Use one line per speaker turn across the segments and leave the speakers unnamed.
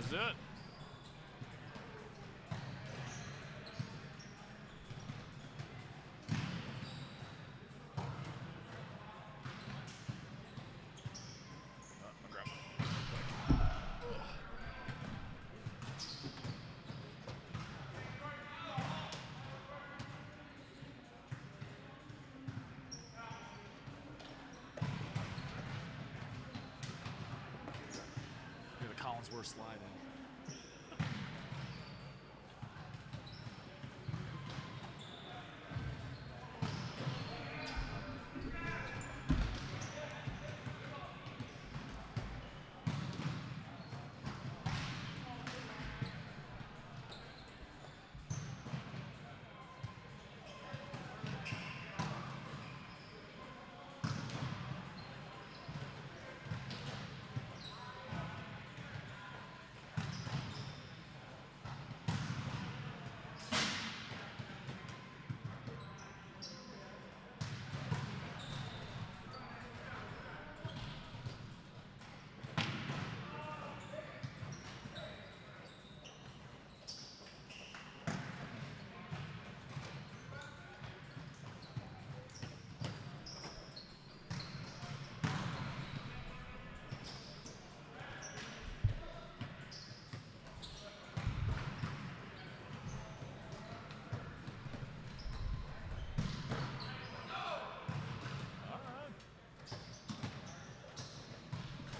Let's do it. We're sliding.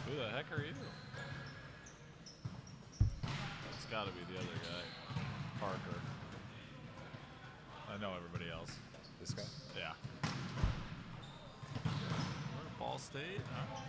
Who the heck are you? It's got to be the other guy, Parker. I know everybody else.
This guy?
Yeah. Ball State? Oh.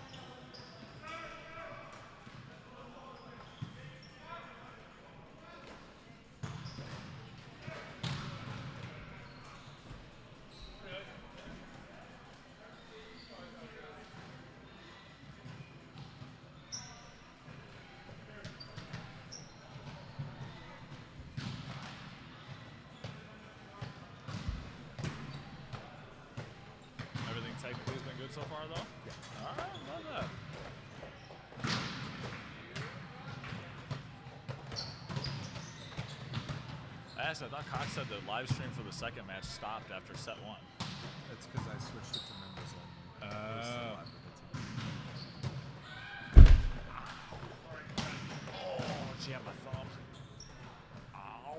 Technically has been good so far, though? Yeah. All right, love that. I thought Cox said the live stream for the second match stopped after set 1.
That's because I switched it to members only.
Oh, jammed my thumb. Ow.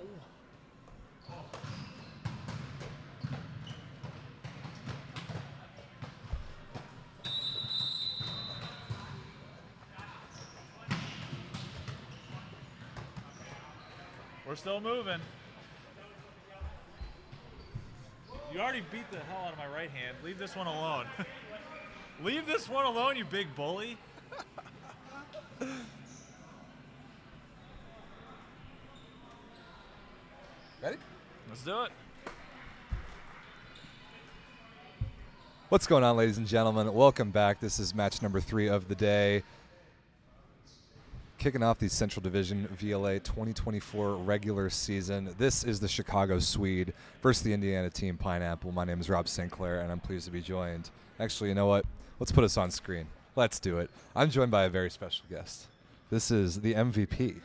We're still moving. You already beat the hell out of my right hand. Leave this one alone. Leave this one alone, you big bully.
Ready?
Let's do it.
What's going on, ladies and gentlemen? Welcome back. This is match number 3 of the day. Kicking off the Central Division VLA 2024 regular season. This is the Chicago Swede versus the Indiana team Pineapple. My name is Rob Sinclair, and I'm pleased to be joined. Actually, you know what? Let's put us on screen. Let's do it. I'm joined by a very special guest. This is the MVP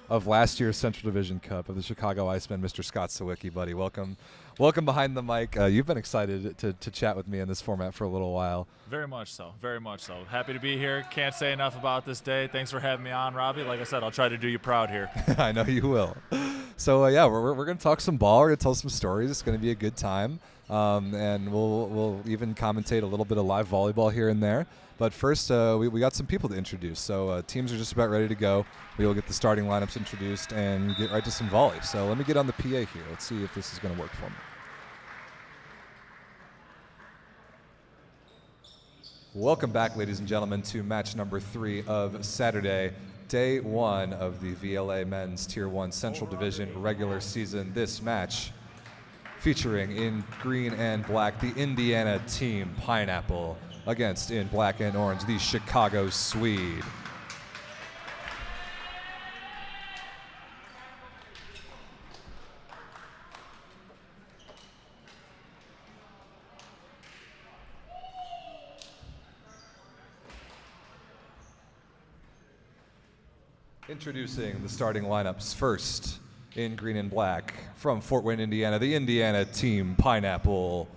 of last year's Central Division Cup of the Chicago Icemen, Mr. Scott Sawicki. Buddy, welcome. Welcome behind the mic. You've been excited to chat with me in this format for a little while.
Very much so. Very much so. Happy to be here. Can't say enough about this day. Thanks for having me on, Robbie. Like I said, I'll try to do you proud here.
I know you will. So, yeah, we're going to talk some ball. We're going to tell some stories. It's going to be a good time. And we'll even commentate a little bit of live volleyball here and there. But first, we got some people to introduce. So teams are just about ready to go. We will get the starting lineups introduced and get right to some volley. So let me get on the PA here. Let's see if this is going to work for me. Welcome back, ladies and gentlemen, to match number 3 of Saturday, day 1 of the VLA Men's Tier 1 Central Division regular season. This match featuring in green and black the Indiana team Pineapple against in black and orange the Chicago Swede. Introducing the starting lineups. First, in green and black, from Fort Wayne, Indiana, the Indiana Team Pineapple.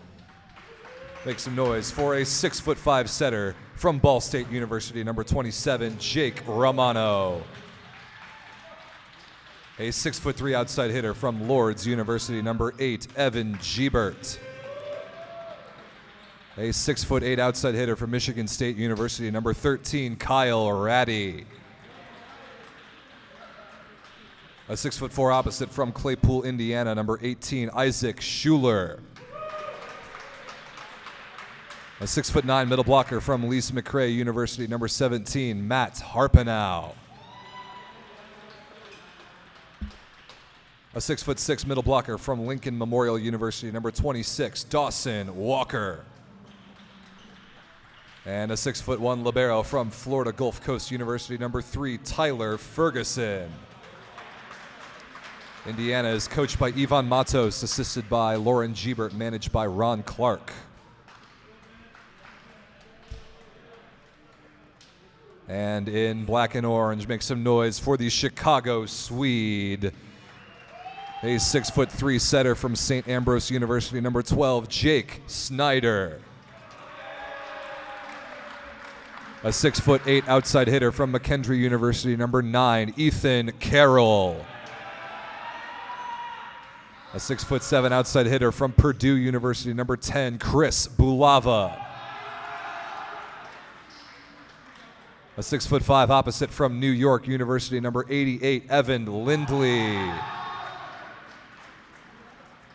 Make some noise for a 6'5" setter from Ball State University, number 27, Jake Romano. A 6'3" outside hitter from Lord's University, number 8, Evan Giebert. A 6'8" outside hitter from Michigan State University, number 13, Kyle Ratty. A 6'4" opposite from Claypool, Indiana, number 18, Isaac Schuler. A 6'9" middle blocker from Lise McRae University, number 17, Matt Harpenow. A 6'6" middle blocker from Lincoln Memorial University, number 26, Dawson Walker. And a 6'1" libero from Florida Gulf Coast University, number 3, Tyler Ferguson. Indiana is coached by Ivan Matos, assisted by Lauren Giebert, managed by Ron Clark. And in black and orange, make some noise for the Chicago Swede. A 6'3" setter from St. Ambrose University, number 12, Jake Snyder. A 6'8" outside hitter from McKendree University, number 9, Ethan Carroll. A 6'7" outside hitter from Purdue University, number 10, Chris Bulava. A 6'5" opposite from New York University, number 88, Evan Lindley.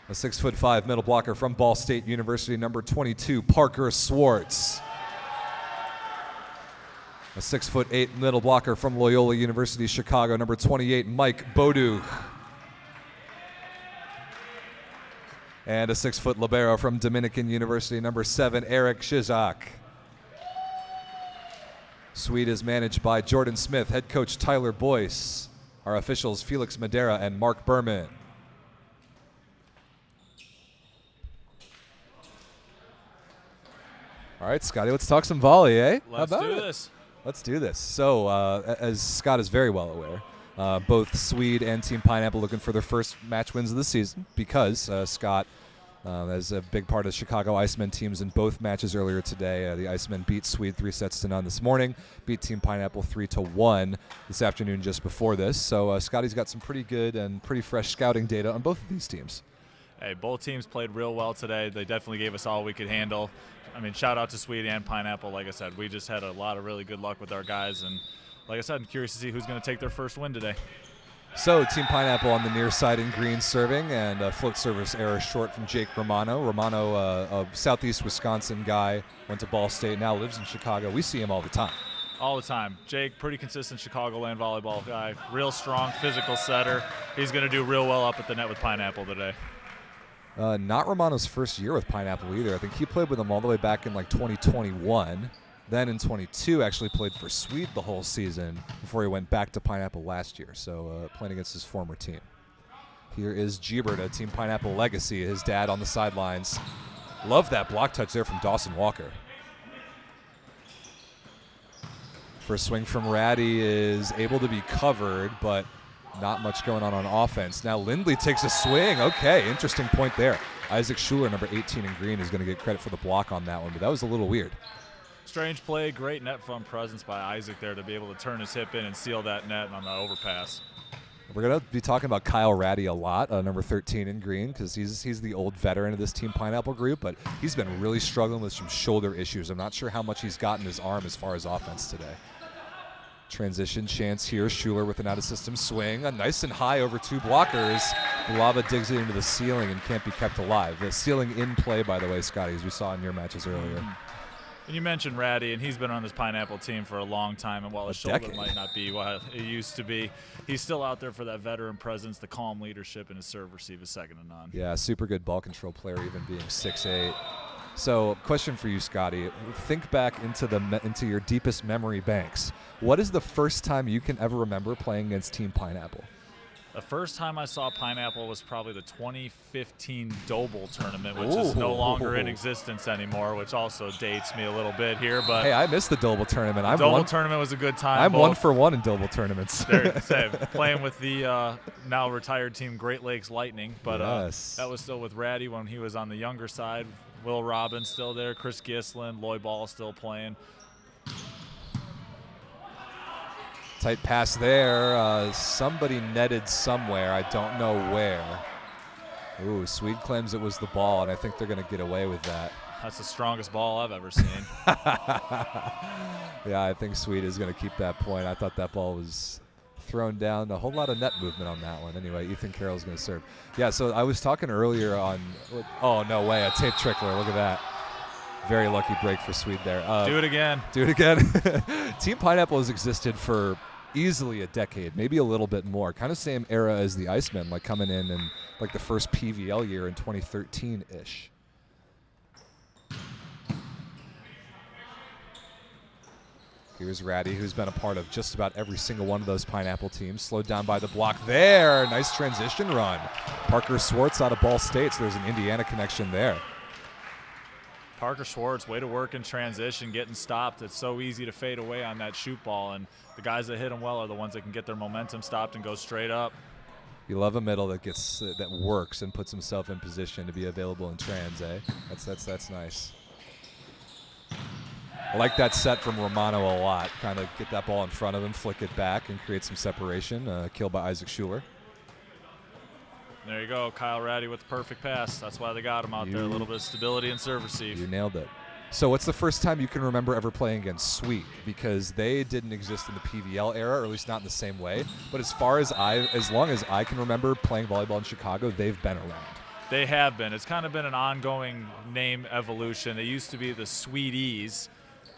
A 6'5" middle blocker from Ball State University, number 22, Parker Swartz. A 6'8" middle blocker from Loyola University, Chicago, number 28, Mike Boduch. And a 6' libero from Dominican University, number 7, Eric Shizak. Sweed is managed by Jordan Smith, head coach Tyler Boyce. Our officials, Felix Madera and Mark Berman. All right, Scotty, let's talk some volley, eh?
Let's do this.
Let's do this. So, as Scott is very well aware, both Sweed and Team Pineapple looking for their first match wins of the season because Scott, as a big part of Chicago Icemen teams in both matches earlier today, the Icemen beat Sweed 3-0 this morning, beat Team Pineapple 3-1 this afternoon just before this. So Scotty's got some pretty good and pretty fresh scouting data on both of these teams.
Hey, both teams played real well today. They definitely gave us all we could handle. I mean, shout out to Sweed and Pineapple. Like I said, we just had a lot of really good luck with our guys. And like I said, I'm curious to see who's going to take their first win today.
So Team Pineapple on the near side in green serving, and a float service error short from Jake Romano. Romano, a southeast Wisconsin guy, went to Ball State, now lives in Chicago. We see him all the time.
All the time. Jake, pretty consistent Chicagoland volleyball guy. Real strong, physical setter. He's going to do real well up at the net with Pineapple today.
Not Romano's first year with Pineapple either. I think he played with them all the way back in like 2021. Then in 22 actually played for Sweed the whole season before he went back to Pineapple last year. So playing against his former team. Here is Giebert, a Team Pineapple legacy. His dad on the sidelines. Love that block touch there from Dawson Walker. First swing from Ratty is able to be covered, but not much going on offense. Now Lindley takes a swing. Okay, interesting point there. Isaac Schuler, number 18 in green, is going to get credit for the block on that one, but that was a little weird.
Strange play, great net front presence by Isaac there to be able to turn his hip in and seal that net on the overpass.
We're going to be talking about Kyle Ratty a lot, number 13 in green, because he's the old veteran of this Team Pineapple group, but he's been really struggling with some shoulder issues. I'm not sure how much he's got in his arm as far as offense today. Transition chance here. Schuler with an out-of-system swing. A nice and high over two blockers. Bulava digs it into the ceiling and can't be kept alive. The ceiling in play, by the way, Scotty, as we saw in your matches earlier.
And you mentioned Ratty, and he's been on this Pineapple team for a long time, and while his shoulder might not be what it used to be, he's still out there for that veteran presence, the calm leadership, and his serve receive is second to none.
Yeah, super good ball control player, even being 6'8". So, question for you, Scotty. Think back into your deepest memory banks. What is the first time you can ever remember playing against Team Pineapple?
The first time I saw Pineapple was probably the 2015 Doble tournament, which is no longer in existence anymore, which also dates me a little bit here. But
hey, I missed the Doble tournament.
The Doble tournament was a good time.
I'm 1 for 1 in Doble tournaments.
Playing with the now retired team Great Lakes Lightning, but
yes.
That was still with Ratty when he was on the younger side. Will Robbins still there, Chris Gislin, Lloyd Ball still playing.
Tight pass there. Somebody netted somewhere. I don't know where. Ooh, Sweed claims it was the ball, and I think they're going to get away with that.
That's the strongest ball I've ever seen.
Yeah, I think Sweed is going to keep that point. I thought that ball was thrown down. A whole lot of net movement on that one. Anyway, Ethan Carroll's going to serve. Yeah, so I was talking earlier on – oh, no way, a tape trickler. Look at that. Very lucky break for Sweed there.
Do it again.
Do it again. Team Pineapple has existed for easily a decade, maybe a little bit more. Kind of same era as the Icemen, like coming in like the first PVL year in 2013-ish. Here's Ratty, who's been a part of just about every single one of those Pineapple teams. Slowed down by the block there. Nice transition run. Parker Schwartz out of Ball State, so there's an Indiana connection there.
Parker Schwartz, way to work in transition, getting stopped. It's so easy to fade away on that shoot ball, and the guys that hit him well are the ones that can get their momentum stopped and go straight up.
You love a middle that works and puts himself in position to be available in trans, eh? That's nice. I like that set from Romano a lot. Kind of get that ball in front of him, flick it back, and create some separation. Kill by Isaac Schuler.
There you go, Kyle Ratty with the perfect pass. That's why they got him out there. A little bit of stability and serve receive.
You nailed it. So what's the first time you can remember ever playing against Sweed? Because they didn't exist in the PVL era, or at least not in the same way. But as long as I can remember playing volleyball in Chicago, they've been around.
They have been. It's kind of been an ongoing name evolution. They used to be the Sweeties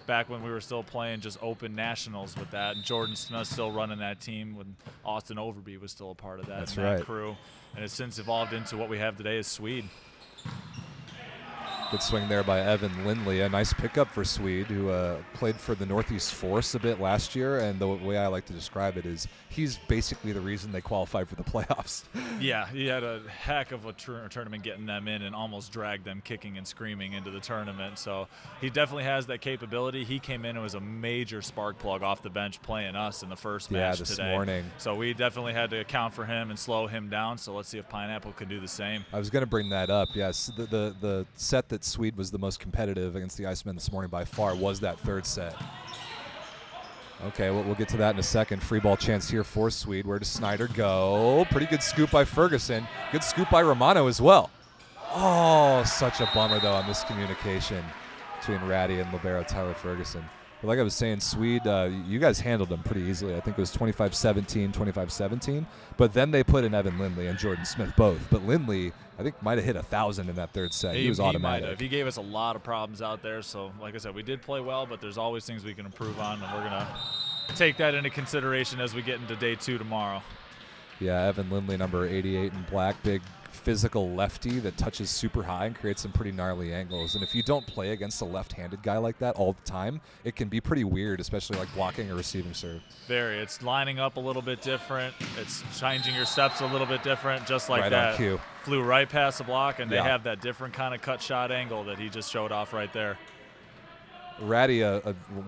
back when we were still playing just open nationals with that. And Jordan Smith still running that team when Austin Overby was still a part of that,
That's
that
right.
crew. And it's since evolved into what we have today as Sweed.
Good swing there by Evan Lindley. A nice pickup for Sweed, who played for the Northeast Force a bit last year. And the way I like to describe it is he's basically the reason they qualified for the playoffs.
Yeah, he had a heck of a tournament getting them in and almost dragged them kicking and screaming into the tournament. So he definitely has that capability. He came in and was a major spark plug off the bench playing us in the first match
this
today.
morning.
So we definitely had to account for him and slow him down. So let's see if Pineapple can do the same.
I was going to bring that up. Yes, the set that Sweed was the most competitive against the Icemen this morning by far was that third set. Okay, we'll get to that in a second. Free ball chance here for Sweed. Where does Snyder go? Pretty good scoop by Ferguson. Good scoop by Romano as well. Oh, such a bummer, though, a miscommunication between Ratty and libero Tyler Ferguson. But like I was saying, Sweed, you guys handled them pretty easily. I think it was 25-17, 25-17. But then they put in Evan Lindley and Jordan Smith both. But Lindley, I think, might have hit 1,000 in that third set. He was automatic.
Might have. He gave us a lot of problems out there. So, like I said, we did play well, but there's always things we can improve on, and we're going to take that into consideration as we get into day 2 tomorrow.
Yeah, Evan Lindley, number 88 in black, big physical lefty that touches super high and creates some pretty gnarly angles. And if you don't play against a left-handed guy like that all the time, it can be pretty weird, especially like blocking or receiving serve.
Very. It's lining up a little bit different. It's changing your steps a little bit different, just like
right
that.
On cue.
Flew right past the block, and they have that different kind of cut shot angle that he just showed off right there.
Ratty,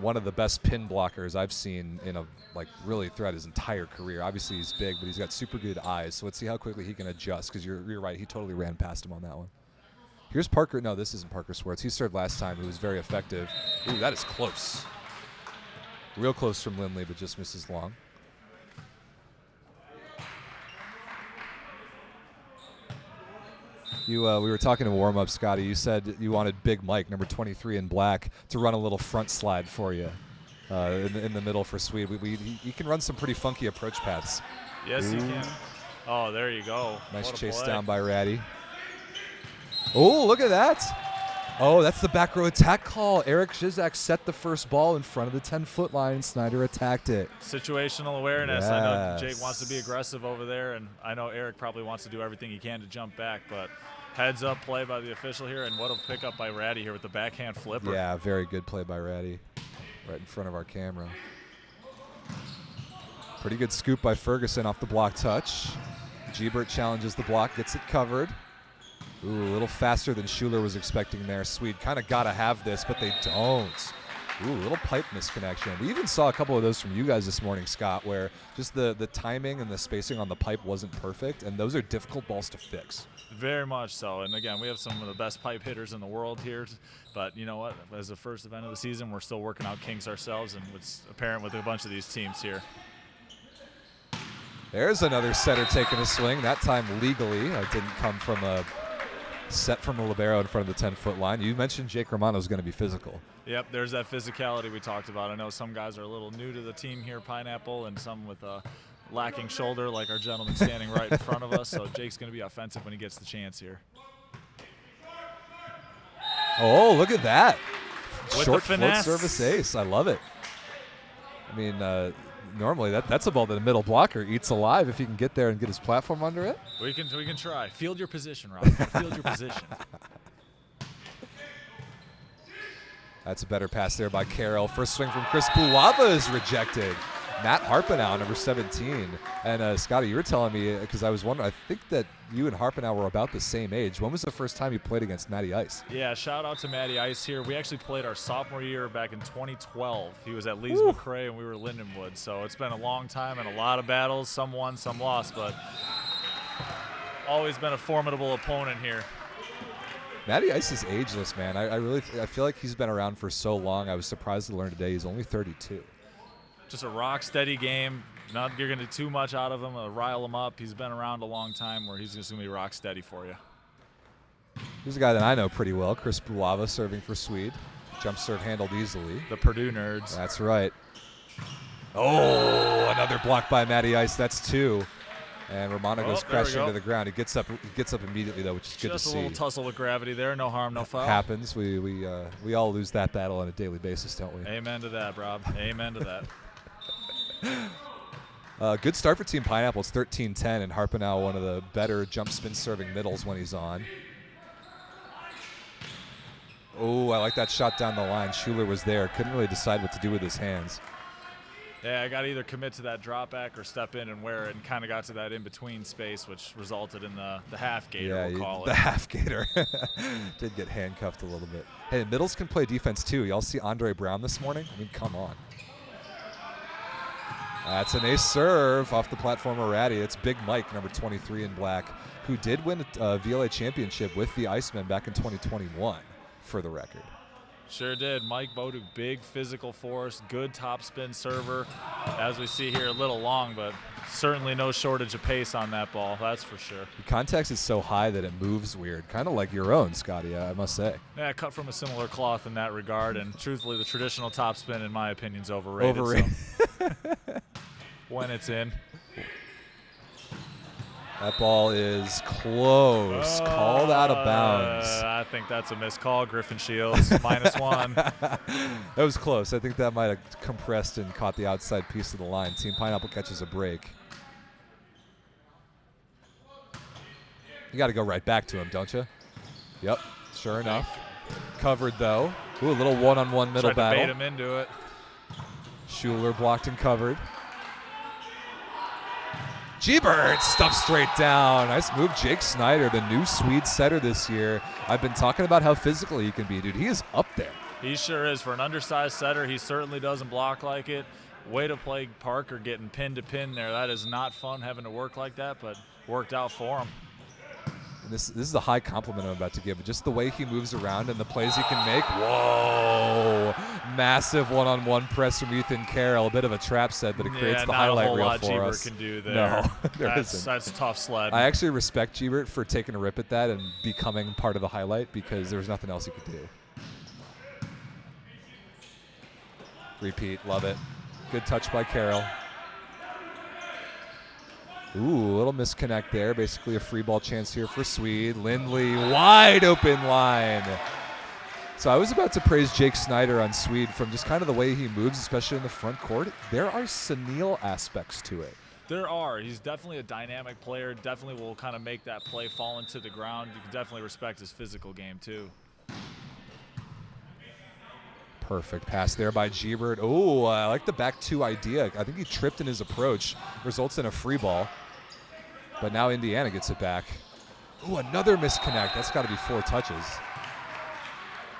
one of the best pin blockers I've seen in really throughout his entire career. Obviously he's big, but he's got super good eyes. So let's see how quickly he can adjust, because you're right, he totally ran past him on that one. Here's Parker. No, this isn't Parker Schwartz. He served last time. He was very effective. Ooh, that is close. Real close from Lindley, but just misses long. We were talking in warm-up, Scotty. You said you wanted Big Mike, number 23 in black, to run a little front slide for you in the middle for Sweed. He can run some pretty funky approach paths.
Yes, he can. Oh, there you go.
Nice chase down by Ratty. Oh, look at that. Oh, that's the back row attack call. Eric Zizak set the first ball in front of the 10-foot line, and Snyder attacked it.
Situational awareness. Yes. I know Jake wants to be aggressive over there, and I know Eric probably wants to do everything he can to jump back, but heads up play by the official here, and what a pickup by Ratty here with the backhand flipper.
Yeah, very good play by Ratty right in front of our camera. Pretty good scoop by Ferguson off the block touch. Gebert challenges the block, gets it covered. Ooh, a little faster than Schuler was expecting there. Sweed kind of got to have this, but they don't. Ooh, little pipe misconnection. We even saw a couple of those from you guys this morning, Scott, where just the timing and the spacing on the pipe wasn't perfect, and those are difficult balls to fix.
Very much so. And again, we have some of the best pipe hitters in the world here. But you know what? As the first event of the season, we're still working out kinks ourselves, and it's apparent with a bunch of these teams here.
There's another setter taking a swing, that time legally. It didn't come from a set from a libero in front of the 10-foot line. You mentioned Jake Romano's going to be physical.
Yep, there's that physicality we talked about. I know some guys are a little new to the team here, Pineapple, and some with a lacking shoulder like our gentleman standing right in front of us. So Jake's going to be offensive when he gets the chance here.
Oh, look at that.
With
Short
the
float
finesse.
service ace. I love it. I mean, normally that's a ball that a middle blocker eats alive if he can get there and get his platform under it.
We can try. Field your position, Rob. Field your position.
That's a better pass there by Carroll. First swing from Chris Bulava is rejected. Matt Harpenau, number 17. And Scotty, you were telling me, because I was wondering, I think that you and Harpenau were about the same age. When was the first time you played against Matty Ice?
Yeah, shout out to Matty Ice here. We actually played our sophomore year back in 2012. He was at Lees McRae and we were Lindenwood. So it's been a long time and a lot of battles, some won, some lost, but always been a formidable opponent here.
Matty Ice is ageless, man. I feel like he's been around for so long. I was surprised to learn today he's only 32.
Just a rock steady game. Not you're going to do too much out of him, rile him up. He's been around a long time where he's just going to be rock steady for you.
Here's a guy that I know pretty well, Chris Bulava, serving for Sweed. Jump serve handled easily.
The Purdue nerds.
That's right. Oh, another block by Matty Ice. That's two. And Romano goes crashing to the ground. He gets up immediately though, which is good to see.
Just a little tussle with gravity there. No harm, no foul.
Happens. We all lose that battle on a daily basis, don't we?
Amen to that, Rob. Amen to that.
Good start for Team Pineapple. It's 13-10, and Harpenau, one of the better jump spin serving middles when he's on. Oh, I like that shot down the line. Schuler was there. Couldn't really decide what to do with his hands.
Yeah, I got to either commit to that drop back or step in and wear it, and kind of got to that in-between space, which resulted in the half gator, we'll call it.
The half gator. Did get handcuffed a little bit. Hey, middles can play defense too. Y'all see Andre Brown this morning? I mean, come on. That's an ace serve off the platform of Ratty. It's Big Mike, number 23 in black, who did win a VLA championship with the Icemen back in 2021, for the record.
Sure did. Mike Boduk, big physical force, good topspin server. As we see here, a little long, but certainly no shortage of pace on that ball, that's for sure.
The context is so high that it moves weird, kind of like your own, Scotty, I must say.
Yeah, cut from a similar cloth in that regard, and truthfully, the traditional topspin, in my opinion, is overrated. So when it's in.
That ball is close, called out of bounds.
I think that's a missed call, Griffin Shields, -1.
That was close. I think that might have compressed and caught the outside piece of the line. Team Pineapple catches a break. You got to go right back to him, don't you? Yep, sure enough. Covered, though. Ooh, a little one-on-one middle battle.
Tried to bait him into it.
Schuler blocked and covered. Gebert stuffed straight down. Nice move, Jake Snyder, the new Swede setter this year. I've been talking about how physical he can be, dude. He is up there.
He sure is. For an undersized setter, he certainly doesn't block like it. Way to play Parker getting pin to pin there. That is not fun having to work like that, but worked out for him.
And this is a high compliment I'm about to give. Just the way he moves around and the plays he can make. Whoa! Massive one-on-one press from Ethan Carroll. A bit of a trap set, but it creates the highlight reel for us.
Can do there.
No,
that's tough sled.
I actually respect Gebert for taking a rip at that and becoming part of the highlight because there was nothing else he could do. Repeat, love it. Good touch by Carroll. Ooh, a little misconnect there. Basically a free ball chance here for Sweed. Lindley, wide open line. So I was about to praise Jake Snyder on Sweed from just kind of the way he moves, especially in the front court. There are senile aspects to it.
There are. He's definitely a dynamic player. Definitely will kind of make that play fall into the ground. You can definitely respect his physical game, too.
Perfect pass there by Gebert. Oh, I like the back two idea. I think he tripped in his approach. Results in a free ball. But now Indiana gets it back. Ooh, another misconnect. That's got to be 4 touches.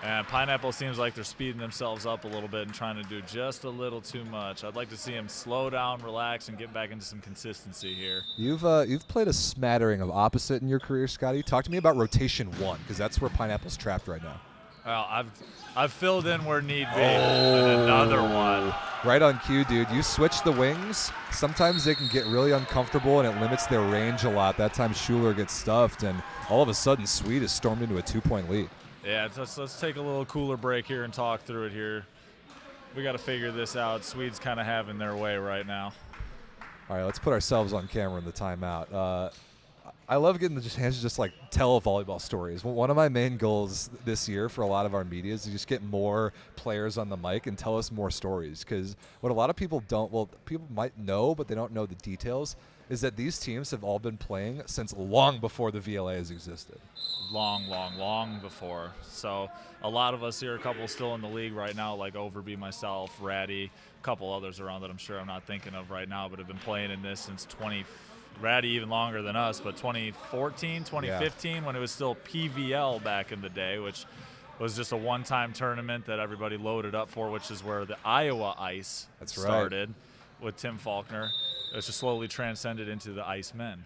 And Pineapple seems like they're speeding themselves up a little bit and trying to do just a little too much. I'd like to see them slow down, relax, and get back into some consistency here.
You've played a smattering of opposite in your career, Scotty. Talk to me about rotation 1, because that's where Pineapple's trapped right now.
Well, I've filled in where need be. And another one.
Right on cue, dude. You switch the wings. Sometimes they can get really uncomfortable, and it limits their range a lot. That time Schuler gets stuffed, and all of a sudden Sweed is stormed into a 2-point lead.
Yeah, let's take a little cooler break here and talk through it here. We got to figure this out. Swede's kind of having their way right now.
All right, let's put ourselves on camera in the timeout. I love getting the chance to just like tell volleyball stories. One of my main goals this year for a lot of our media is to just get more players on the mic and tell us more stories. Because what a lot of people people might know, but they don't know the details, is that these teams have all been playing since long before the VLA has existed.
Long before. So a lot of us here, a couple still in the league right now, like Overby, myself, Ratty, a couple others around that I'm sure I'm not thinking of right now, but have been playing in this since Ratty even longer than us, but 2014, 2015, when it was still PVL back in the day, which was just a one-time tournament that everybody loaded up for, which is where the Iowa Ice started with Tim Faulkner. It was just slowly transcended into the Ice Men.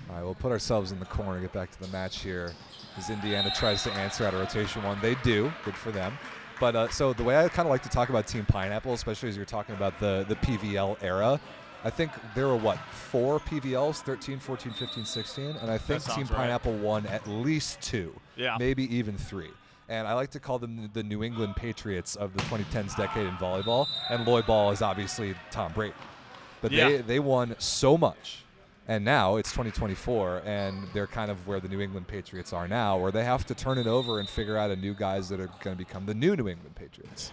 All right, we'll put ourselves in the corner, get back to the match here. As Indiana tries to answer out of rotation 1. They do. Good for them. But so the way I kind of like to talk about Team Pineapple, especially as you're talking about the PVL era, I think there were, 4 PVLs, 13, 14, 15, 16? And I think Team Pineapple won at least 2, maybe even 3. And I like to call them the New England Patriots of the 2010s decade in volleyball. And Lloyd Ball is obviously Tom Brady. But they won so much. And now it's 2024, and they're kind of where the New England Patriots are now, where they have to turn it over and figure out a new guys that are going to become the new England Patriots.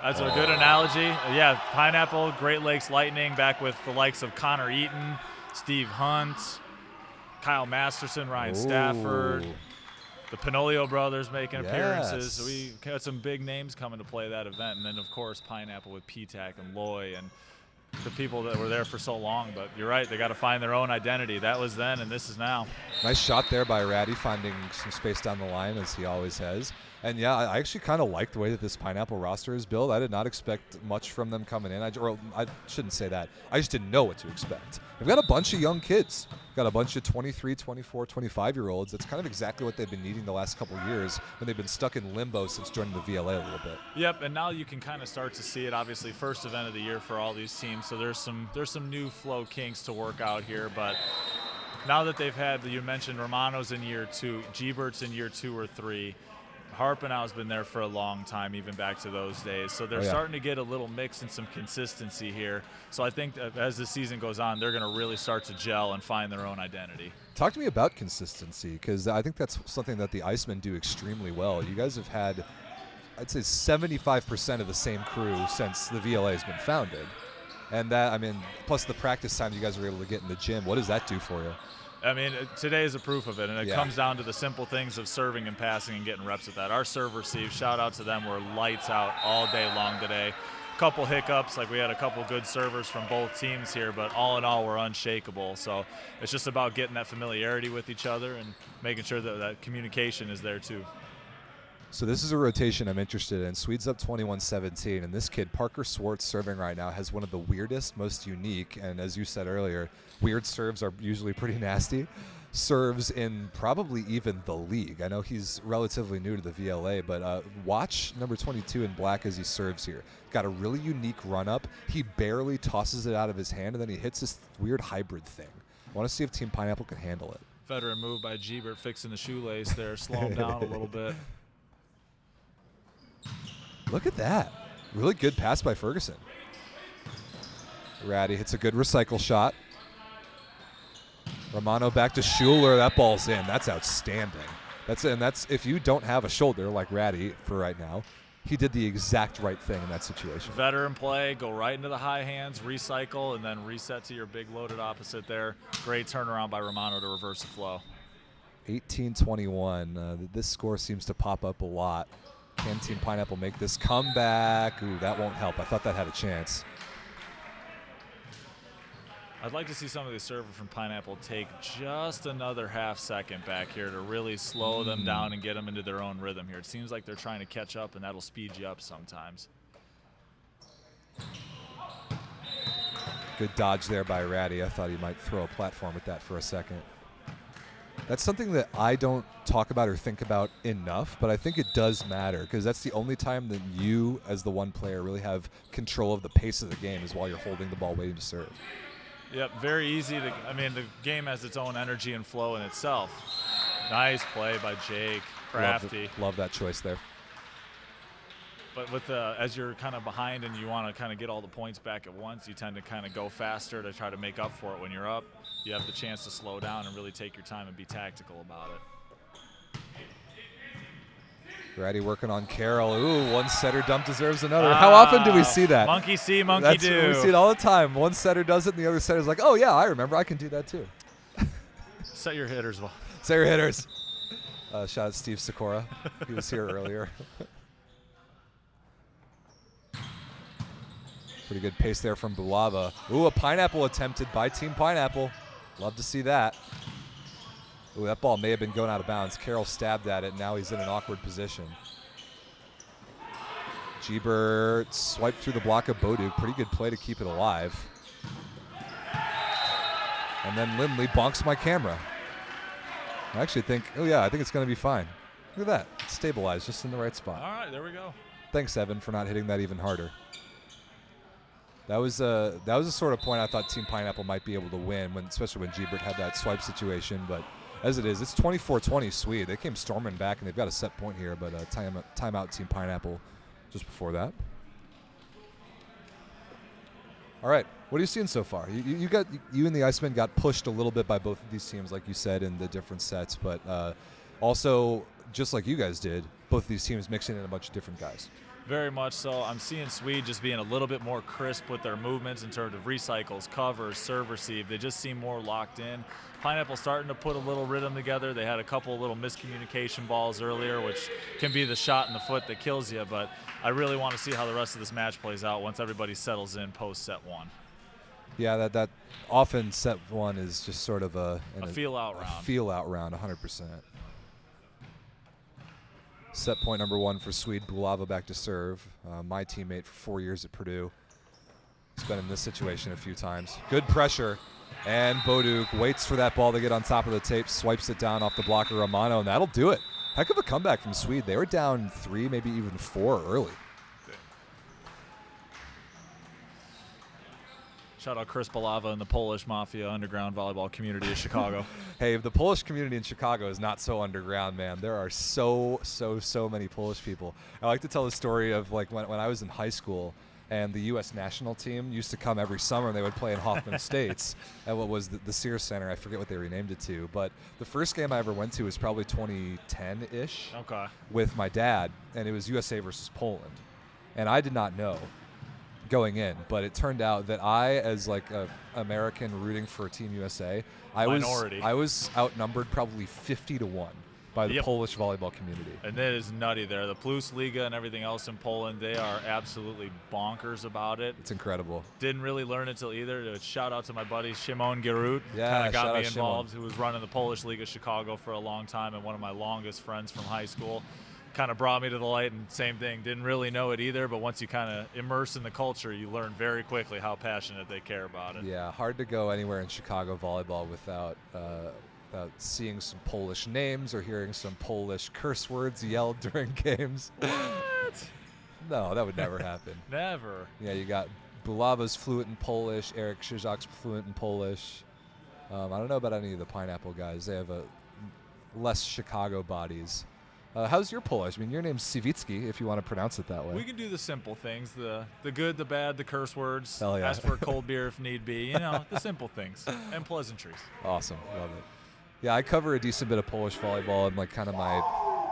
That's a good analogy. Yeah, Pineapple, Great Lakes Lightning, back with the likes of Connor Eaton, Steve Hunt, Kyle Masterson, Ryan Stafford, the Pinolio brothers making appearances. So we got some big names coming to play that event. And then, of course, Pineapple with P-Tac and Loy and the people that were there for so long. But you're right, they got to find their own identity. That was then, and this is now. Nice
shot there by Ratty, finding some space down the line, as he always has. And, yeah, I actually kind of like the way that this Pineapple roster is built. I did not expect much from them coming in. I shouldn't say that. I just didn't know what to expect. They've got a bunch of young kids. Got a bunch of 23, 24, 25-year-olds. That's kind of exactly what they've been needing the last couple of years when they've been stuck in limbo since joining the VLA a little bit.
Yep, and now you can kind of start to see it. Obviously, first event of the year for all these teams, so there's some new flow kinks to work out here. But now that they've had, you mentioned Romano's in year 2, Gbert's in year 2 or 3. Harpenau's been there for a long time, even back to those days. So they're starting to get a little mix and some consistency here. So I think that as the season goes on, they're going to really start to gel and find their own identity.
Talk to me about consistency, because I think that's something that the Icemen do extremely well. You guys have had, I'd say, 75% of the same crew since the VLA has been founded. And that, I mean, plus the practice times you guys were able to get in the gym. What does that do for you?
I mean, today is a proof of it, and it comes down to the simple things of serving and passing and getting reps at that. Our serve receive, shout out to them, were lights out all day long today. Couple hiccups, like we had a couple good servers from both teams here, but all in all, we're unshakable. So it's just about getting that familiarity with each other and making sure that that communication is there too.
So this is a rotation I'm interested in. Swede's up 21-17, and this kid, Parker Swartz, serving right now, has one of the weirdest, most unique, and as you said earlier, weird serves are usually pretty nasty, serves in probably even the league. I know he's relatively new to the VLA, but watch number 22 in black as he serves here. Got a really unique run-up. He barely tosses it out of his hand, and then he hits this weird hybrid thing. I want to see if Team Pineapple can handle it.
Veteran move by Gbert, fixing the shoelace there, slow him down a little bit.
Look at that. Really good pass by Ferguson. Ratty hits a good recycle shot. Romano back to Schuler. That ball's in. That's outstanding. That's if you don't have a shoulder like Ratty for right now, he did the exact right thing in that situation.
Veteran play, go right into the high hands, recycle, and then reset to your big loaded opposite there. Great turnaround by Romano to reverse the flow.
18-21. This score seems to pop up a lot. Can Team Pineapple make this comeback? Ooh, that won't help. I thought that had a chance.
I'd like to see some of the servers from Pineapple take just another half second back here to really slow them down and get them into their own rhythm here. It seems like they're trying to catch up, and that'll speed you up sometimes.
Good dodge there by Ratty. I thought he might throw a platform at that for a second. That's something that I don't talk about or think about enough, but I think it does matter because that's the only time that you, as the one player, really have control of the pace of the game is while you're holding the ball waiting to serve.
Yep, very easy to, I mean, the game has its own energy and flow in itself. Nice play by Jake, crafty.
Love that choice there.
But with as you're kind of behind and you want to kind of get all the points back at once, you tend to kind of go faster to try to make up for it. When you're up, you have the chance to slow down and really take your time and be tactical about it.
Ratty working on Carroll. Ooh, one setter dump deserves another. How often do we see that?
Monkey see, monkey do.
We see it all the time. One setter does it, and the other setter's like, oh, yeah, I remember. I can do that, too.
Set your hitters well.
Set your hitters. Shout out Steve Sikora. He was here earlier. Pretty good pace there from Bulava. Ooh, a pineapple attempted by Team Pineapple. Love to see that. Ooh, that ball may have been going out of bounds. Carroll stabbed at it. Now he's in an awkward position. Gebert swiped through the block of Boduk. Pretty good play to keep it alive. And then Lindley bonks my camera. I actually think, oh yeah, I think it's going to be fine. Look at that. It's stabilized just in the right spot.
All right, there we go.
Thanks, Evan, for not hitting that even harder. That was a sort of point I thought Team Pineapple might be able to win, especially when Gebert had that swipe situation. But as it is, it's 24-20 Sweed. They came storming back, and they've got a set point here, but timeout Team Pineapple just before that. All right, what are you seeing so far? You and the Icemen got pushed a little bit by both of these teams, like you said, in the different sets, but also, just like you guys did, both of these teams mixing in a bunch of different guys.
Very much so. I'm seeing Sweed just being a little bit more crisp with their movements in terms of recycles, covers, serve, receive. They just seem more locked in. Pineapple starting to put a little rhythm together. They had a couple of little miscommunication balls earlier, which can be the shot in the foot that kills you. But I really want to see how the rest of this match plays out once everybody settles in post set one.
Yeah, that often set one is just sort of a
feel-out round.
A feel-out round, 100%. Set point number one for Sweed. Bulava back to serve. My teammate for 4 years at Purdue. He's been in this situation a few times. Good pressure. And Boduk waits for that ball to get on top of the tape, swipes it down off the blocker Romano, and that'll do it. Heck of a comeback from Sweed. They were down 3, maybe even 4 early.
Shout out Chris Bulava and the Polish Mafia underground volleyball community of Chicago.
Hey, the Polish community in Chicago is not so underground, man. There are so many Polish people. I like to tell the story of like when I was in high school and the U.S. national team used to come every summer and they would play in Hoffman Estates at what was the Sears Center. I forget what they renamed it to. But the first game I ever went to was probably 2010-ish with my dad, and it was USA versus Poland. And I did not know going in, but it turned out that I, as like a American rooting for Team USA, I was outnumbered probably 50-1 by the Polish volleyball community.
And that is nutty there. The Plus Liga and everything else in Poland, they are absolutely bonkers about it.
It's incredible.
Didn't really learn until either. Shout out to my buddy Szymon Gerut.
Yeah,
kind of got me involved,
Szymon,
who was running the Polish League of Chicago for a long time and one of my longest friends from high school. Kind of brought me to the light, and same thing, didn't really know it either, but once you kind of immerse in the culture, you learn very quickly how passionate they care about it.
Yeah, hard to go anywhere in Chicago volleyball without seeing some Polish names or hearing some Polish curse words yelled during games.
What?
No, that would never happen.
Never.
Yeah, you got Bulava's fluent in Polish, Eric Krzyzak's fluent in Polish. I don't know about any of the Pineapple guys. They have less Chicago bodies. How's your Polish? I mean, your name's Sivicki, if you want to pronounce it that way.
We can do the simple things, the good, the bad, the curse words.
Hell yeah.
Ask for a cold beer if need be. You know, the simple things and pleasantries.
Awesome. Love it. Yeah, I cover a decent bit of Polish volleyball and like kind of my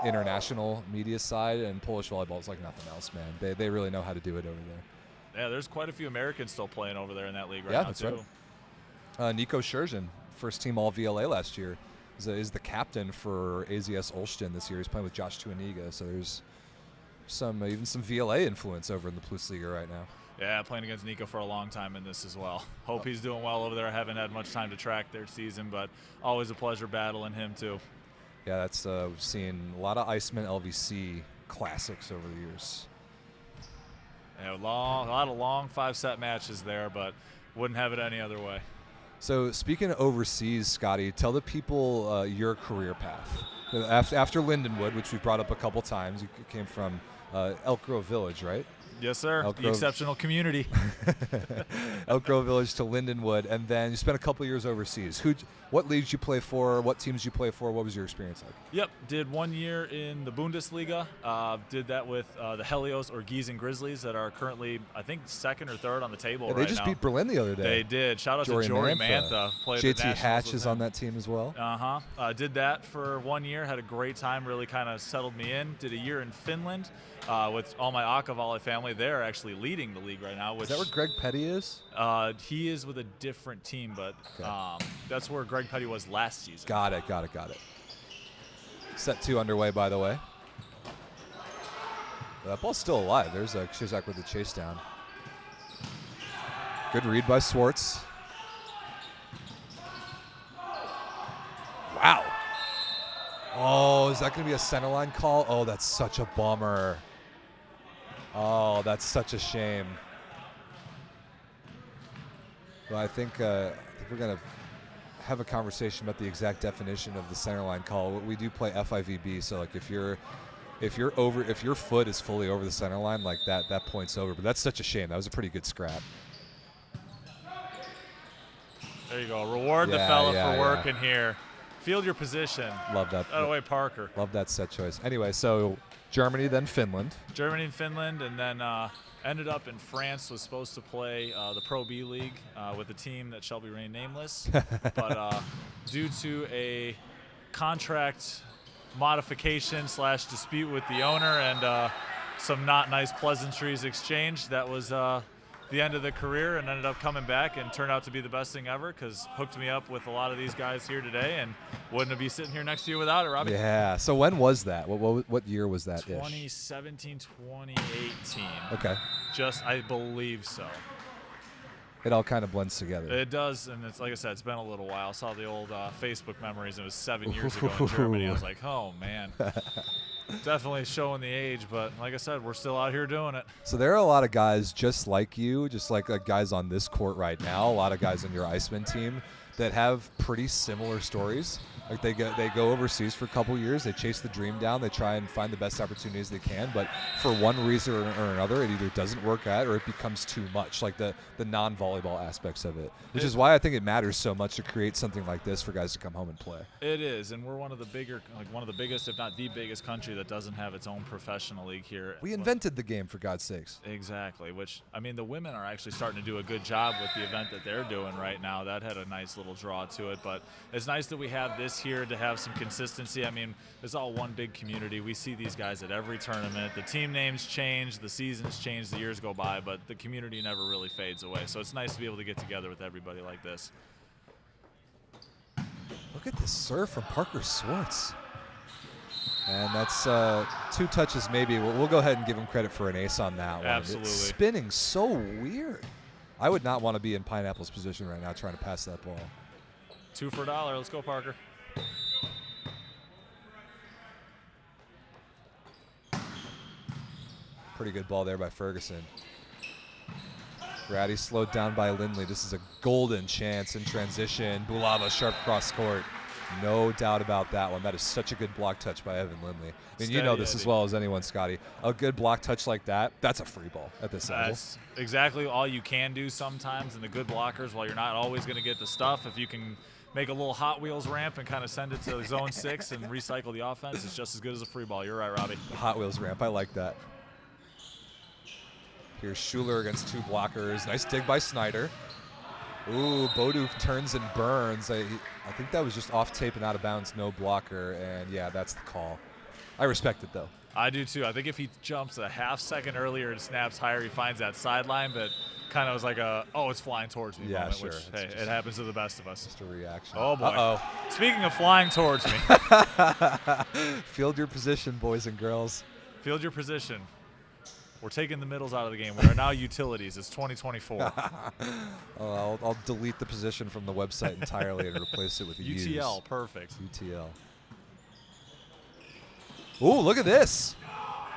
international media side, and Polish volleyball is like nothing else, man. They really know how to do it over there.
Yeah, there's quite a few Americans still playing over there in that league right
now,
that's too.
Right. Nico Scherzin, first team all VLA last year. Is the captain for AZS Olsztyn this year. He's playing with Josh Tuaniga, so there's even some VLA influence over in the Plus Liga right now.
Yeah, playing against Nico for a long time in this as well. Hope he's doing well over there. I haven't had much time to track their season, but always a pleasure battling him too.
Yeah, that's we've seen a lot of Iceman LVC classics over the years.
Yeah, a lot of long 5-set matches there, but wouldn't have it any other way.
So speaking of overseas, Scotty, tell the people your career path. After Lindenwood, which we brought up a couple times, you came from Elk Grove Village, right?
Yes, sir.
Elk
The
Grove.
exceptional community.
Elk Grove Village to Lindenwood, and then you spent a couple years overseas. What leagues you play for? What teams you play for? What was your experience like?
Yep, did 1 year in the Bundesliga. Did that with the Helios or Gießen Grizzlies that are currently, I think, second or third on the table
Yeah,
right
they just
now.
beat Berlin the other day.
They did. Shout out to Jory Mantha. Played
JT
the Nationals
Hatch
with
is
him.
on that team as well.
Did that for 1 year. Had a great time. Really kind of settled me in. Did a year in Finland with all my Aka Volley family. They're actually leading the league right now. Which,
Is that where Greg Petty is?
He is with a different team, but
Okay.
that's where Greg Petty was last season.
Got it. Set 2 underway, by the way. That ball's still alive. There's Shizak with the chase down. Good read by Swartz. Wow. Oh, is that going to be a center line call? Oh, that's such a bummer. Oh, that's such a shame. Well, I think we're going to have a conversation about the exact definition of the center line call. We do play FIVB, so like if your foot is fully over the center line, like that point's over. But that's such a shame. That was a pretty good scrap.
There you go. Reward the fella for working here. Field your position.
Love that.
That away, Parker.
Love that set choice. Anyway, so Germany, then Finland.
Germany and Finland, and then ended up in France. Was supposed to play the Pro B League with a team that shall be remain nameless, but due to a contract modification / dispute with the owner and some not nice pleasantries exchanged, that was the end of the career, and ended up coming back and turned out to be the best thing ever because hooked me up with a lot of these guys here today, and wouldn't be sitting here next to you without it, Robbie.
Yeah. So when was that? What year was that?
2017, 2018.
Okay.
I believe so.
It all kind of blends together.
It does, and it's like I said, it's been a little while. I saw the old Facebook memories. It was 7 years ago in Germany. I was like, oh man, definitely showing the age. But like I said, we're still out here doing it.
So there are a lot of guys just like you, just like guys on this court right now. A lot of guys on your Iceman team that have pretty similar stories. Like they go overseas for a couple years, they chase the dream down, they try and find the best opportunities they can, but for one reason or another, it either doesn't work out or it becomes too much, like the non-volleyball aspects of it, which is why I think it matters so much to create something like this for guys to come home and play.
It is, and we're one of the biggest, if not the biggest country that doesn't have its own professional league here.
We invented the game, for God's sakes.
Exactly, which, I mean, the women are actually starting to do a good job with the event that they're doing right now. That had a nice little draw to it, but it's nice that we have this here to have some consistency. I mean, it's all one big community. We see these guys at every tournament. The team names change, the seasons change, the years go by, but the community never really fades away. So it's nice to be able to get together with everybody like this.
Look at this serve from Parker Swartz. And that's 2 touches maybe. We'll go ahead and give him credit for an ace on that one.
Absolutely.
It's spinning so weird. I would not want to be in Pineapple's position right now trying to pass that ball.
2 for $1. Let's go, Parker.
Pretty good ball there by Ferguson. Ratty slowed down by Lindley. This is a golden chance in transition. Bulava sharp cross court. No doubt about that one. That is such a good block touch by Evan Lindley. I mean, you know this as well as anyone, Scotty. A good block touch like that, that's a free ball at this level.
That's exactly all you can do sometimes, and the good blockers, while you're not always going to get the stuff, if you can make a little Hot Wheels ramp and kind of send it to zone 6 and recycle the offense, it's just as good as a free ball. You're right, Robbie.
Hot Wheels ramp, I like that. Here's Schuler against 2 blockers. Nice dig by Snyder. Ooh, Bodu turns and burns. I think that was just off tape and out of bounds, no blocker, and yeah, that's the call. I respect it, though.
I do, too. I think if he jumps a half second earlier and snaps higher, he finds that sideline, but kind of was like it's flying towards me moment,
sure.
Which, hey, it happens to the best of us.
Just a reaction.
Oh, boy.
Uh-oh.
Speaking of flying towards me.
Field your position, boys and girls.
Field your position. We're taking the middles out of the game. We are now utilities. It's 2024.
I'll delete the position from the website entirely and replace it with
UTL, perfect.
UTL. Ooh, look at this.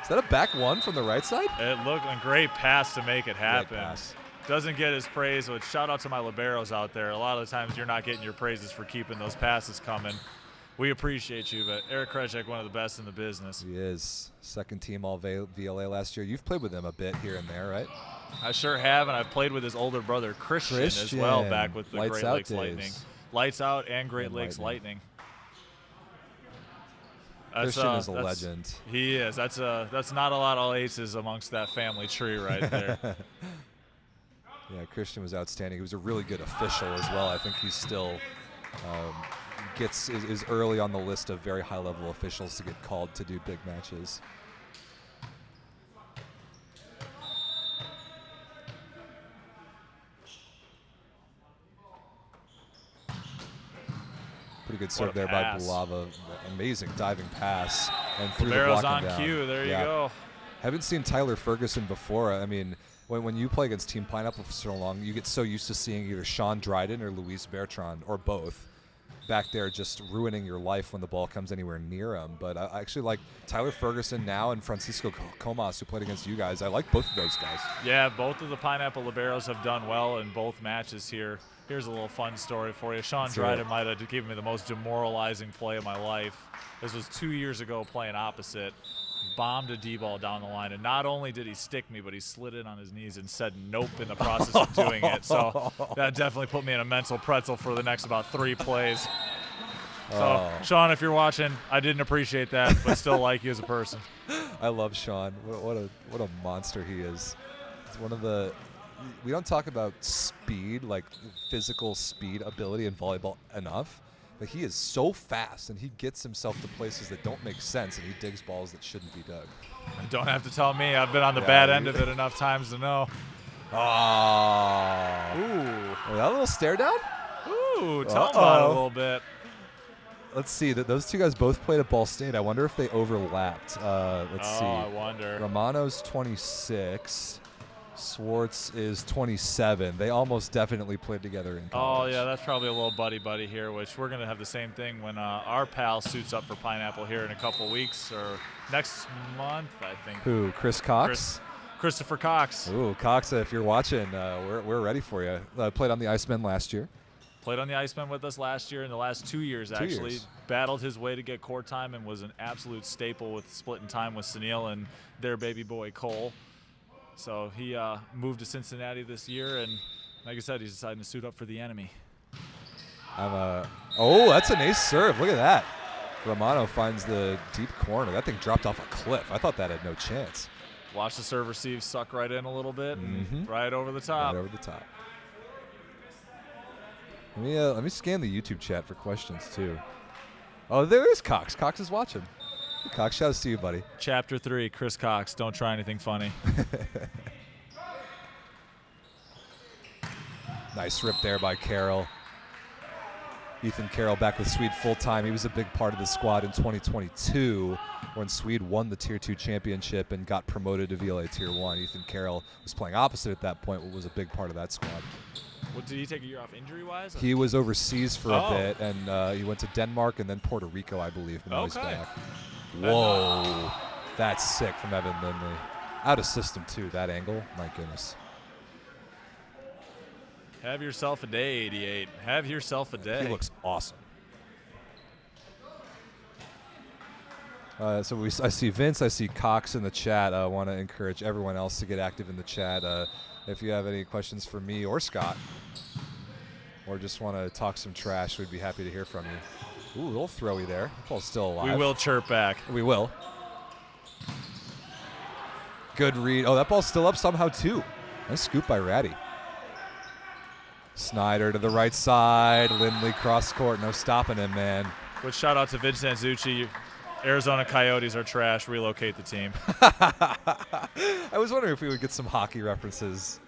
Is that a back one from the right side?
It looked a great pass to make it happen.
Great pass.
Doesn't get his praise, but shout out to my liberos out there. A lot of the times you're not getting your praises for keeping those passes coming. We appreciate you, but Eric Krejcik, one of the best in the business.
He is. Second team all VLA last year. You've played with him a bit here and there, right?
I sure have, and I've played with his older brother Christian as well back with the Great Lakes Lightning. Lights Out and Great Lakes Lightning.
Christian is a legend.
He is. That's not a lot of aces amongst that family tree right there.
Yeah, Christian was outstanding. He was a really good official as well. I think he's still is early on the list of very high-level officials to get called to do big matches. Pretty good serve there by Bulava. Amazing diving pass and through the block
on
down.
cue. There you go.
Haven't seen Tyler Ferguson before. I mean, when you play against Team Pineapple for so long, you get so used to seeing either Sean Dryden or Luis Bertrand or both back there just ruining your life when the ball comes anywhere near him. But I actually like Tyler Ferguson now and Francisco Comas, who played against you guys. I like both of those guys.
Yeah, both of the Pineapple Liberos have done well in both matches here. Here's a little fun story for you. Sean Dryden might have given me the most demoralizing play of my life. This was 2 years ago playing opposite. Bombed a D-ball down the line, and not only did he stick me, but he slid it on his knees and said nope in the process of doing it. So that definitely put me in a mental pretzel for the next about 3 plays. So, Sean, if you're watching, I didn't appreciate that, but still like you as a person.
I love Sean. What a monster he is. It's one of the – we don't talk about speed, like physical speed ability in volleyball enough. But he is so fast, and he gets himself to places that don't make sense, and he digs balls that shouldn't be dug.
Don't have to tell me. I've been on the bad end of it enough times to know.
Oh.
Ooh.
That little stare down?
Ooh, tell him about it a little bit.
Let's see. Those two guys both played at Ball State. I wonder if they overlapped. Let's see.
I wonder.
Romano's 26. Swartz is 27. They almost definitely played together in college.
Oh, yeah, that's probably a little buddy here, which we're going to have the same thing when our pal suits up for Pineapple here in a couple weeks or next month, I think.
Who, Chris Cox?
Christopher Cox.
Ooh, Cox, if you're watching, we're ready for you. Played on the Icemen last year.
Played on the Icemen with us last year, in the last 2 years, actually. Battled his way to get court time and was an absolute staple with splitting time with Sunil and their baby boy, Cole. So he moved to Cincinnati this year, and like I said, he's deciding to suit up for the enemy.
Oh, that's an ace serve. Look at that. Romano finds the deep corner. That thing dropped off a cliff. I thought that had no chance.
Watch the serve receive, suck right in a little bit,
and
right over the top.
Right over the top. Let me scan the YouTube chat for questions, too. Oh, there is Cox. Cox is watching. Cox, shout out to you, buddy.
Chapter 3, Chris Cox. Don't try anything funny.
Nice rip there by Carroll. Ethan Carroll back with Sweed full-time. He was a big part of the squad in 2022 when Sweed won the Tier 2 championship and got promoted to VLA Tier 1. Ethan Carroll was playing opposite at that point, but was a big part of that squad.
What, did he take a year off injury-wise?
He was overseas for a bit, and he went to Denmark and then Puerto Rico, I believe, and now he's back. Whoa. That's sick from Evan Lindley. Out of system, too, that angle. My goodness.
Have yourself a day, 88. Have yourself a day.
He looks awesome. I see Vince. I see Cox in the chat. I want to encourage everyone else to get active in the chat. If you have any questions for me or Scott, or just want to talk some trash, we'd be happy to hear from you. Ooh, a little throwy there. The ball's still alive.
We will chirp back.
We will. Good read. Oh, that ball's still up somehow, too. Nice scoop by Ratty. Snyder to the right side. Lindley cross court. No stopping him, man.
Good shout out to Vincent Zucci. Arizona Coyotes are trash. Relocate the team.
I was wondering if we would get some hockey references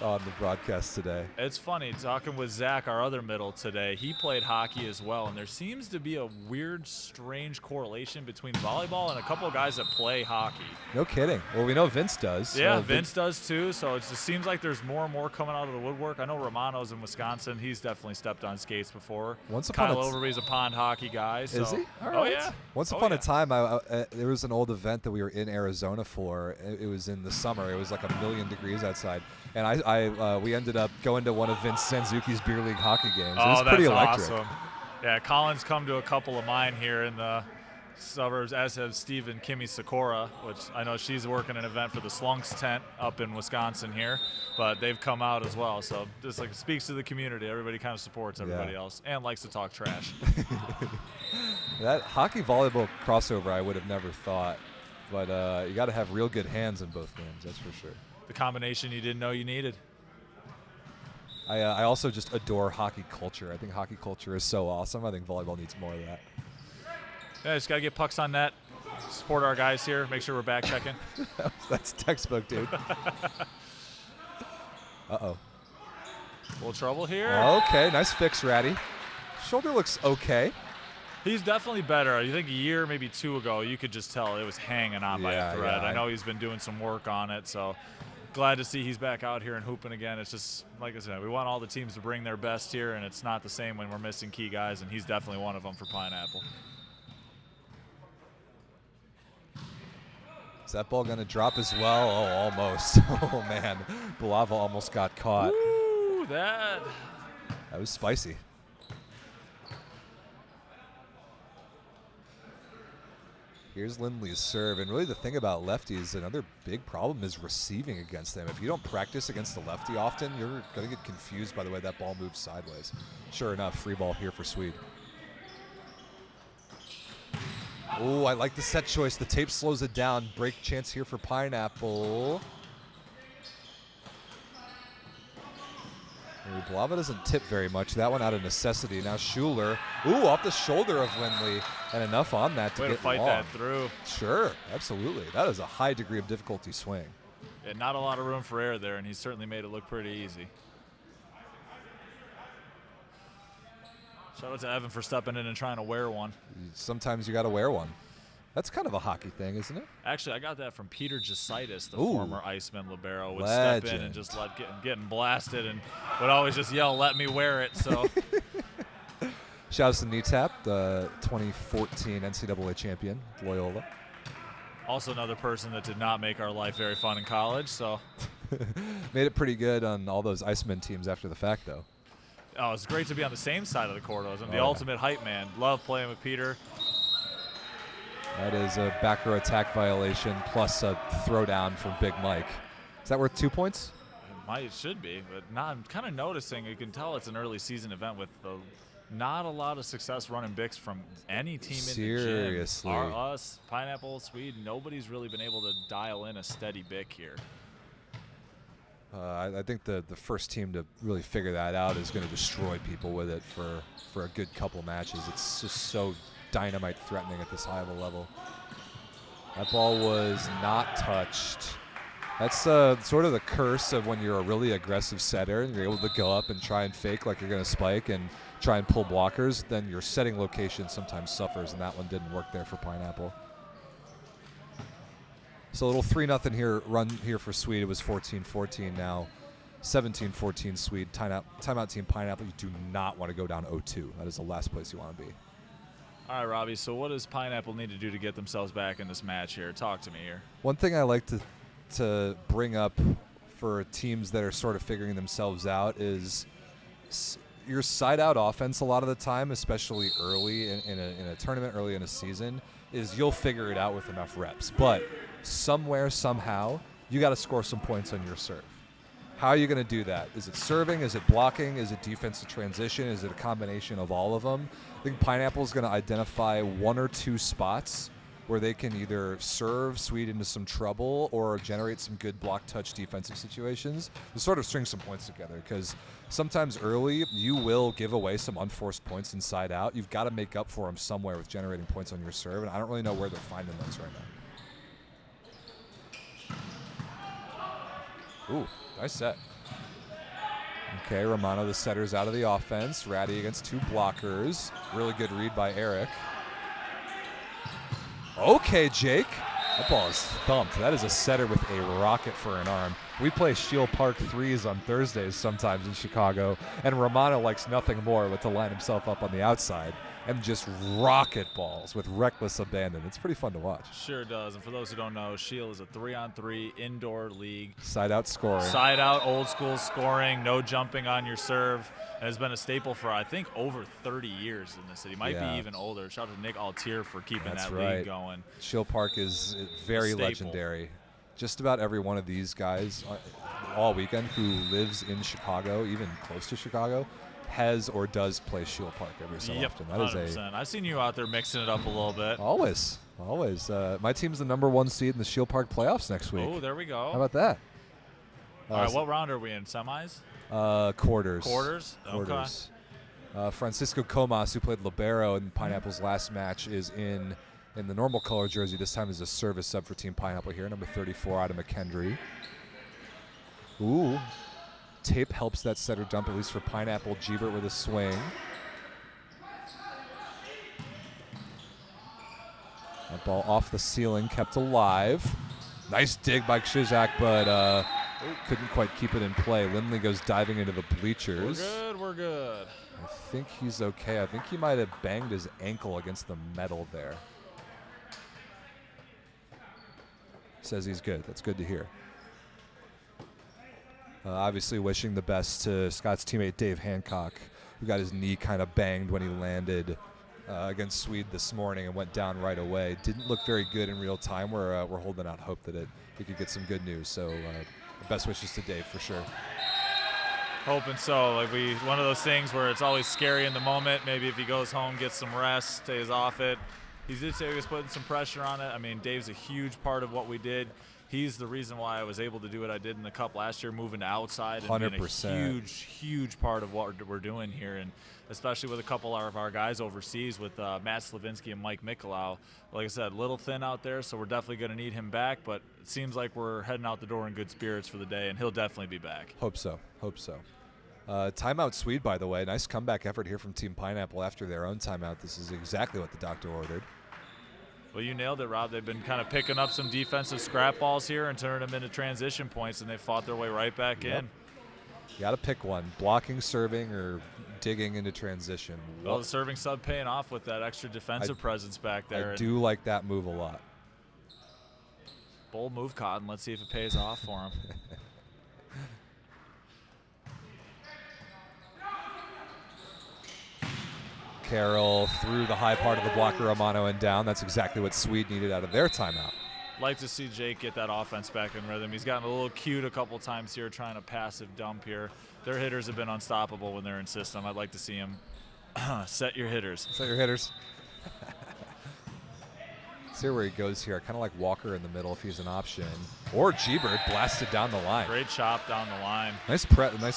on the broadcast today.
It's funny, talking with Zach, our other middle today, he played hockey as well, and there seems to be a weird, strange correlation between volleyball and a couple of guys that play hockey.
No kidding. Well, we know Vince does.
Yeah, Vince does too, so it just seems like there's more and more coming out of the woodwork. I know Romano's in Wisconsin. He's definitely stepped on skates before. Kyle Overby's a pond hockey guy. So.
Is he? All right.
Oh, yeah.
Once upon a time, there was an old event that we were in Arizona for. It was in the summer. It was like 1,000,000 degrees outside. And we ended up going to one of Vince Sanzuki's beer league hockey games. It was pretty electric.
Awesome. Yeah, Colin's come to a couple of mine here in the suburbs, as have Steve and Kimmy Sikora, which I know she's working an event for the Slunks tent up in Wisconsin here, but they've come out as well. So just like it speaks to the community. Everybody kind of supports everybody else and likes to talk trash.
That hockey volleyball crossover I would have never thought, but you got to have real good hands in both games, that's for sure.
The combination you didn't know you needed.
I also just adore hockey culture. I think hockey culture is so awesome. I think volleyball needs more of that.
Yeah, just got to get pucks on net, support our guys here, make sure we're back checking.
That's textbook, dude. Uh-oh.
A little trouble here.
Okay, nice fix, Ratty. Shoulder looks okay.
He's definitely better. I think a year, maybe 2 ago, you could just tell it was hanging on by a thread.
Yeah.
I know he's been doing some work on it, so glad to see he's back out here and hooping again. It's just, like I said, we want all the teams to bring their best here, and it's not the same when we're missing key guys, and he's definitely one of them for Pineapple.
Is that ball going to drop as well? Oh, almost. Oh, man. Bulava almost got caught.
Woo, that
was spicy. Here's Lindley's serve. And really the thing about lefties, another big problem is receiving against them. If you don't practice against the lefty often, you're going to get confused by the way that ball moves sideways. Sure enough, free ball here for Sweed. Oh, I like the set choice. The tape slows it down. Break chance here for Pineapple. Bulava doesn't tip very much. That one out of necessity. Now Schuler. Ooh, off the shoulder of Lindley. And enough on that to
way
get
to fight
long.
that through.
Sure, absolutely. That is a high degree of difficulty swing.
Yeah, not a lot of room for error there, and he certainly made it look pretty easy. Shout out to Evan for stepping in and trying to wear one.
Sometimes you got to wear one. That's kind of a hockey thing, isn't it?
Actually, I got that from Peter Jasitis, the
Ooh.
former Iceman libero. Would
Legend.
step in and just getting blasted, and would always just yell, "Let me wear it." So,
shout out to Knee-Tap, the 2014 NCAA champion, Loyola.
also another person that did not make our life very fun in college. So,
made it pretty good on all those Iceman teams after the fact, though.
Oh, it's great to be on the same side of the court. I'm the ultimate hype man. Love playing with Peter.
That is a back row attack violation plus a throwdown from Big Mike. Is that worth 2 points?
It should be, but I'm kind of noticing. You can tell it's an early season event with not a lot of success running Bix from any team in the gym.
Seriously.
Us, Pineapple, Sweed, nobody's really been able to dial in a steady Bic here.
I think the first team to really figure that out is going to destroy people with it for a good couple matches. It's just so dynamite threatening at this high of a level. That ball was not touched. That's sort of the curse of when you're a really aggressive setter and you're able to go up and try and fake like you're going to spike and try and pull blockers, then your setting location sometimes suffers, and that one didn't work there for Pineapple. So a little 3-0 here run here for Sweed. It was 14-14 now. 17-14 Sweed. Timeout team Pineapple. You do not want to go down 0-2. That is the last place you want to be.
All right, Robbie, so what does Pineapple need to do to get themselves back in this match here? Talk to me here.
One thing I like to bring up for teams that are sort of figuring themselves out is your side-out offense a lot of the time, especially early in a tournament, early in a season, is you'll figure it out with enough reps. But somewhere, somehow, you got to score some points on your serve. How are you going to do that? Is it serving? Is it blocking? Is it defensive transition? Is it a combination of all of them? I think Pineapple is going to identify 1 or 2 spots where they can either serve Sweed into some trouble or generate some good block touch defensive situations to sort of string some points together, because sometimes early you will give away some unforced points inside out. You've got to make up for them somewhere with generating points on your serve, and I don't really know where they're finding those right now. Ooh, nice set. Okay, Romano, the setter's out of the offense. Ratty against 2 blockers. Really good read by Eric. Okay, Jake. That ball is thumped. That is a setter with a rocket for an arm. We play Shield Park 3s on Thursdays sometimes in Chicago, and Romano likes nothing more but to line himself up on the outside and just rocket balls with reckless abandon. It's pretty fun to watch.
Sure does. And for those who don't know, Shield is a 3-on-3 indoor league.
Side out scoring.
Side out, old school scoring, no jumping on your serve. And has been a staple for, I think, over 30 years in the city. Might be even older. Shout out to Nick Altier for keeping that league going.
Shield Park is very legendary. Just about every one of these guys all weekend who lives in Chicago, even close to Chicago, has or does play Shield Park every so often. That
100%.
is
I've seen you out there mixing it up a little bit.
Always. My team's the #1 seed in the Shield Park playoffs next week.
Oh, there we go.
How about that?
All right, what round are we in? Semis?
Quarters.
Quarters? Okay.
Francisco Comas, who played libero in Pineapple's last match, is in the normal color jersey. This time is a service sub for Team Pineapple here, number 34 out of McKendree. Ooh. Tape helps that setter dump, at least for Pineapple. Gebert with a swing. That ball off the ceiling, kept alive. Nice dig by Kshizak, but couldn't quite keep it in play. Lindley goes diving into the bleachers.
We're good.
I think he's okay. I think he might have banged his ankle against the metal there. Says he's good. That's good to hear. Obviously wishing the best to Scott's teammate Dave Hancock, who got his knee kind of banged when he landed against Sweed this morning and went down right away. Didn't look very good in real time. We're holding out hope that we could get some good news. So best wishes to Dave for sure.
Hoping so. Like one of those things where it's always scary in the moment. Maybe if he goes home, gets some rest, stays off it. He did say he was putting some pressure on it. I mean, Dave's a huge part of what we did. He's the reason why I was able to do what I did in the Cup last year, moving to outside and
100%.
being a huge, huge part of what we're doing here, and especially with a couple of our guys overseas with Matt Slavinsky and Mike Mikolau. Like I said, a little thin out there, so we're definitely going to need him back, but it seems like we're heading out the door in good spirits for the day, and he'll definitely be back.
Hope so. Timeout Sweed, by the way. Nice comeback effort here from Team Pineapple after their own timeout. This is exactly what the doctor ordered.
Well, you nailed it, Rob. They've been kind of picking up some defensive scrap balls here and turning them into transition points, and they fought their way right back in.
You got to pick one, blocking, serving, or digging into transition.
Well, the serving sub paying off with that extra defensive presence back there.
I do like that move a lot.
Bold move, Cotton. Let's see if it pays off for him.
Carroll through the high part of the blocker, Romano, and down. That's exactly what Sweed needed out of their timeout.
Like to see Jake get that offense back in rhythm. He's gotten a little cute a couple times here trying a passive dump here. Their hitters have been unstoppable when they're in system. I'd like to see him set your hitters.
Set your hitters. See where he goes here. Kind of like Walker in the middle if he's an option. Or Gebert blasted down the line.
Great chop down the line.
Nice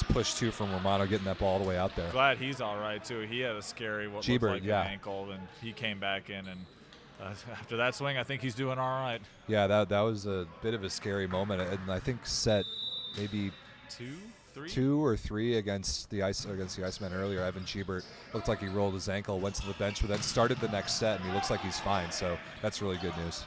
push, too, from Romano getting that ball all the way out there.
Glad he's all right, too. He had a scary what
Gebert,
looked like an ankle, and he came back in. And after that swing, I think he's doing all right.
Yeah, that was a bit of a scary moment. And I think set maybe two or three against the Iceman earlier. Evan Gebert looked like he rolled his ankle, went to the bench, but then started the next set, and he looks like he's fine. So that's really good news.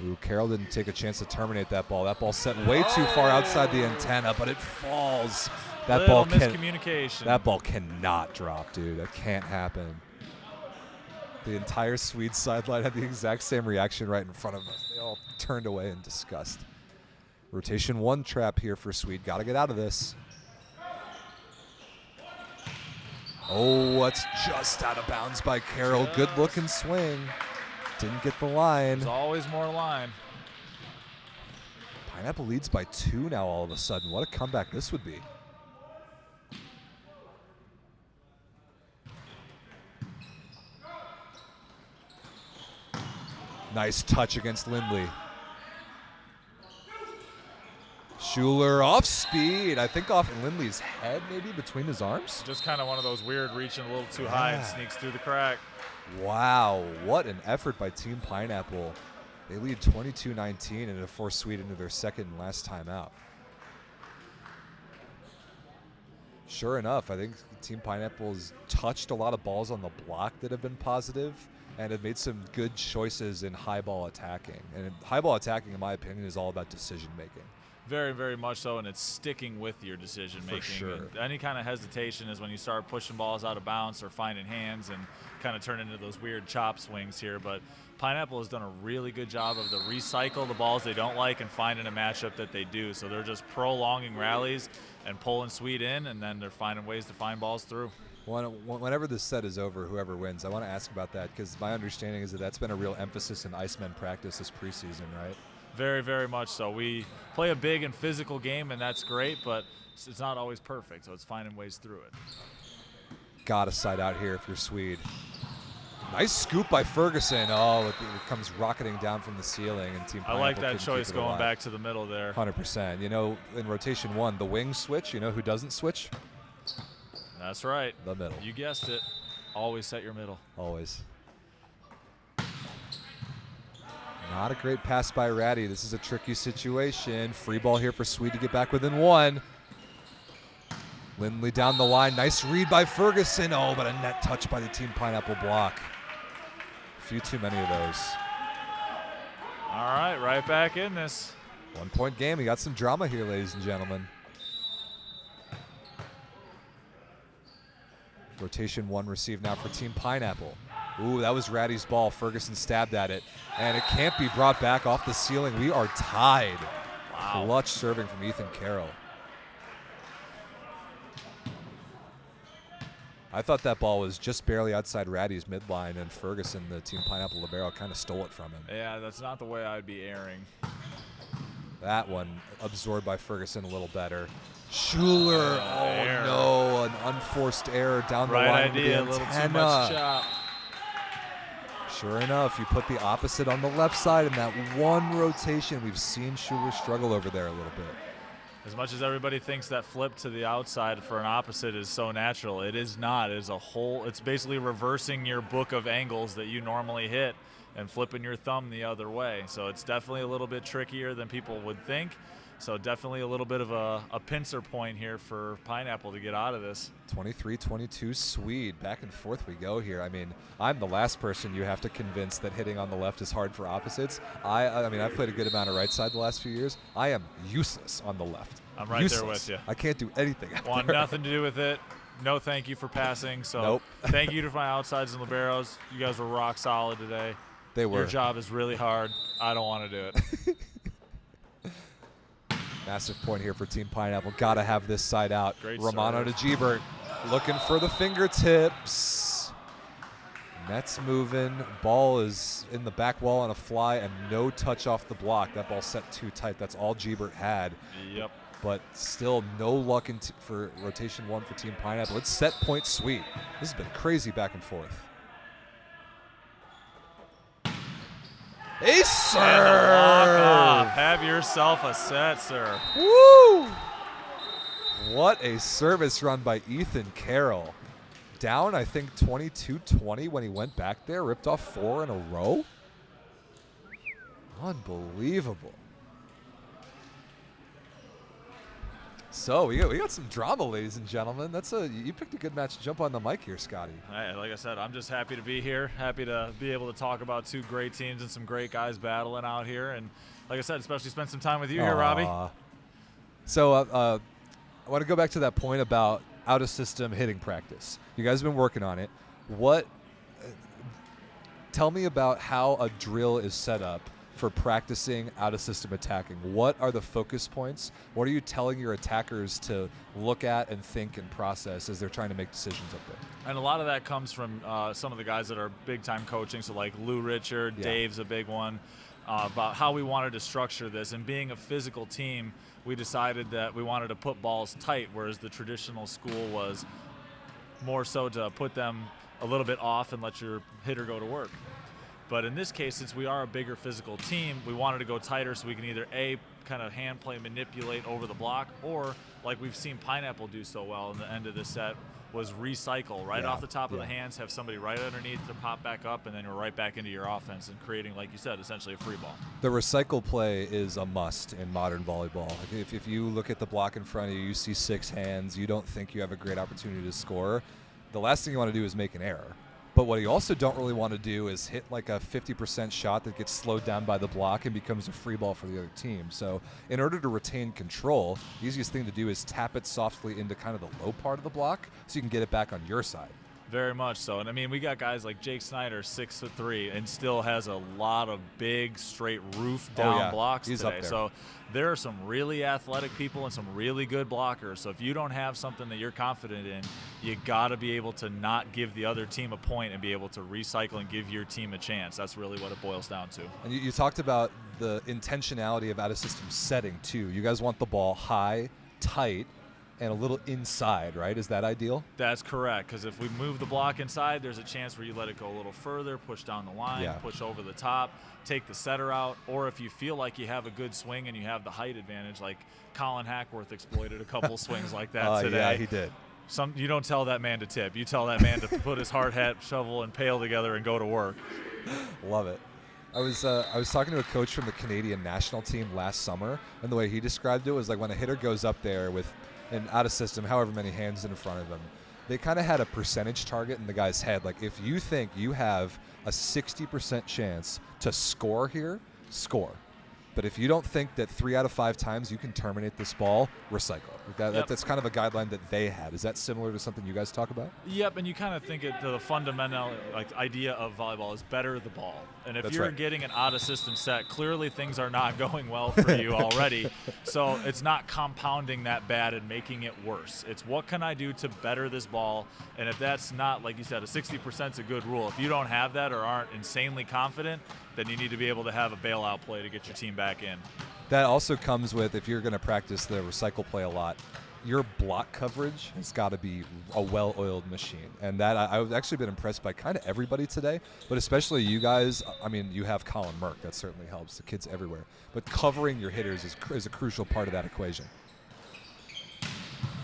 Ooh, Carroll didn't take a chance to terminate that ball. That ball set way too far outside the antenna, but it falls. That ball
miscommunication.
That ball cannot drop, dude. That can't happen. The entire Swede sideline had the exact same reaction right in front of us. They all turned away in disgust. Rotation 1 trap here for Sweed. Got to get out of this. Oh, it's just out of bounds by Carroll. Good looking swing. Didn't get the line.
There's always more line.
Pineapple leads by 2 now all of a sudden. What a comeback this would be. Nice touch against Lindley. Schuler off speed. I think off Lindley's head, maybe between his arms.
Just kind of one of those weird reaching a little too high and sneaks through the crack.
Wow, what an effort by Team Pineapple. They lead 22-19 and have forced Sweed into their second and last timeout. Sure enough, I think Team Pineapple's touched a lot of balls on the block that have been positive and have made some good choices in high ball attacking. And high ball attacking, in my opinion, is all about decision making.
Very, very much so, and it's sticking with your decision making.
For sure.
And any kind of hesitation is when you start pushing balls out of bounds or finding hands and kind of turn into those weird chop swings here. But Pineapple has done a really good job of the recycle the balls they don't like and finding a matchup that they do. So they're just prolonging rallies and pulling Sweed in, and then they're finding ways to find balls through.
Whenever this set is over, whoever wins, I want to ask about that because my understanding is that that's been a real emphasis in Icemen practice this preseason, right?
Very, very much so. We play a big and physical game, and that's great, but it's not always perfect, so it's finding ways through it.
Got to side out here if you're Sweed. Nice scoop by Ferguson. Oh, it comes rocketing down from the ceiling, and Team
I
Pineapple
like that
couldn't
choice
keep it
going
alive.
back to the middle there.
100%. You know, in rotation 1, the wing switch, you know who doesn't switch?
That's right.
The middle.
You guessed it. Always set your middle.
Always. Not a great pass by Ratty. This is a tricky situation. Free ball here for Sweed to get back within 1. Lindley down the line. Nice read by Ferguson. Oh, but a net touch by the Team Pineapple block. A few too many of those.
All right, right back in this.
1-point game. We got some drama here, ladies and gentlemen. Rotation 1 received now for Team Pineapple. Ooh, that was Ratty's ball. Ferguson stabbed at it, and it can't be brought back off the ceiling. We are tied.
Wow.
Clutch serving from Ethan Carroll. I thought that ball was just barely outside Ratty's midline, and Ferguson, the Team Pineapple libero, kind of stole it from him.
Yeah, that's not the way I'd be airing.
That one absorbed by Ferguson a little better. Schuler, oh
Error.
no, an unforced error down the
Right
line.
idea, a
with the
little too
antenna.
much chop.
Sure enough, you put the opposite on the left side in that one rotation. We've seen Schuler struggle over there a little bit.
As much as everybody thinks that flip to the outside for an opposite is so natural, it is not. It is a whole, it's basically reversing your book of angles that you normally hit and flipping your thumb the other way. So it's definitely a little bit trickier than people would think. So definitely a little bit of a pincer point here for Pineapple to get out of this.
23-22 Sweed. Back and forth we go here. I mean, I'm the last person you have to convince that hitting on the left is hard for opposites. I mean, I've played a good amount of right side the last few years. I am useless on the left.
I'm right
useless.
there with you.
I can't do anything out
Want
there.
nothing to do with it. No thank you for passing. So
Nope.
thank you to my outsides and liberos. You guys were rock solid today.
They were.
Your job is really hard. I don't want to do it.
Massive point here for Team Pineapple. Got to have this side out.
Great
Romano
serve.
to Gebert. Looking for the fingertips. Net's moving. Ball is in the back wall on a fly and no touch off the block. That ball set too tight. That's all Gebert had.
Yep.
But still no luck for rotation 1 for Team Pineapple. It's set point Sweet. This has been crazy back and forth. A serve!
And a walk off. Have yourself a set, sir.
Woo! What a service run by Ethan Carroll. Down, I think, 22-20 when he went back there. Ripped off 4 in a row. Unbelievable. So we got some drama, ladies and gentlemen. You picked a good match to jump on the mic here, Scotty.
Hey, like I said, I'm just happy to be here. Happy to be able to talk about 2 great teams and some great guys battling out here. And like I said, especially spend some time with you here, Robbie.
So I want to go back to that point about out-of-system hitting practice. You guys have been working on it. Tell me about how a drill is set up for practicing out-of-system attacking. What are the focus points? What are you telling your attackers to look at and think and process as they're trying to make decisions up there?
And a lot of that comes from some of the guys that are big-time coaching, so like Lou Richard,
Yeah.
Dave's a big one, about how we wanted to structure this. And being a physical team, we decided that we wanted to put balls tight, whereas the traditional school was more so to put them a little bit off and let your hitter go to work. But in this case, since we are a bigger physical team, we wanted to go tighter so we can either A, kind of hand play, manipulate over the block, or like we've seen Pineapple do so well in the end of this set, was recycle right off the top of the hands, have somebody right underneath to pop back up, and then you're right back into your offense and creating, like you said, essentially a free ball.
The recycle play is a must in modern volleyball. Like if you look at the block in front of you, you see 6 hands, you don't think you have a great opportunity to score, the last thing you want to do is make an error. But what you also don't really want to do is hit like a 50% shot that gets slowed down by the block and becomes a free ball for the other team. So in order to retain control, the easiest thing to do is tap it softly into kind of the low part of the block so you can get it back on your side.
Very much so. And I mean, we got guys like Jake Snyder, 6'3", and still has a lot of big, straight roof down blocks
He's
today.
up there.
So there are some really athletic people and some really good blockers. So if you don't have something that you're confident in, you got to be able to not give the other team a point and be able to recycle and give your team a chance. That's really what it boils down to.
And you talked about the intentionality of out-of-system setting, too. You guys want the ball high, tight, and a little inside, right? Is that ideal?
That's correct, because if we move the block inside, there's a chance where you let it go a little further, push down the line, push over the top, take the setter out, or if you feel like you have a good swing and you have the height advantage, like Colin Hackworth exploited a couple swings like that today.
Yeah, he did.
You don't tell that man to tip. You tell that man to put his hard hat, shovel, and pail together and go to work.
Love it. I was talking to a coach from the Canadian national team last summer, and the way he described it was like when a hitter goes up there with an out-of-system, however many hands in front of them, they kind of had a percentage target in the guy's head. Like, if you think you have a 60% chance to score here, score. But if you don't think that 3 out of 5 times you can terminate this ball, recycle. That's kind of a guideline that they had. Is that similar to something you guys talk about?
Yep, and you kind of think it to the fundamental idea of volleyball is better the ball. And if you're getting an out-of-system set, clearly things are not going well for you already. So it's not compounding that bad and making it worse. It's what can I do to better this ball? And if that's not, like you said, a 60% is a good rule. If you don't have that or aren't insanely confident, then you need to be able to have a bailout play to get your team back in.
That also comes with, if you're going to practice the recycle play a lot, your block coverage has got to be a well-oiled machine. And that I've actually been impressed by kind of everybody today, but especially you guys. I mean, you have Colin Merck. That certainly helps. The kid's everywhere. But covering your hitters is a crucial part of that equation.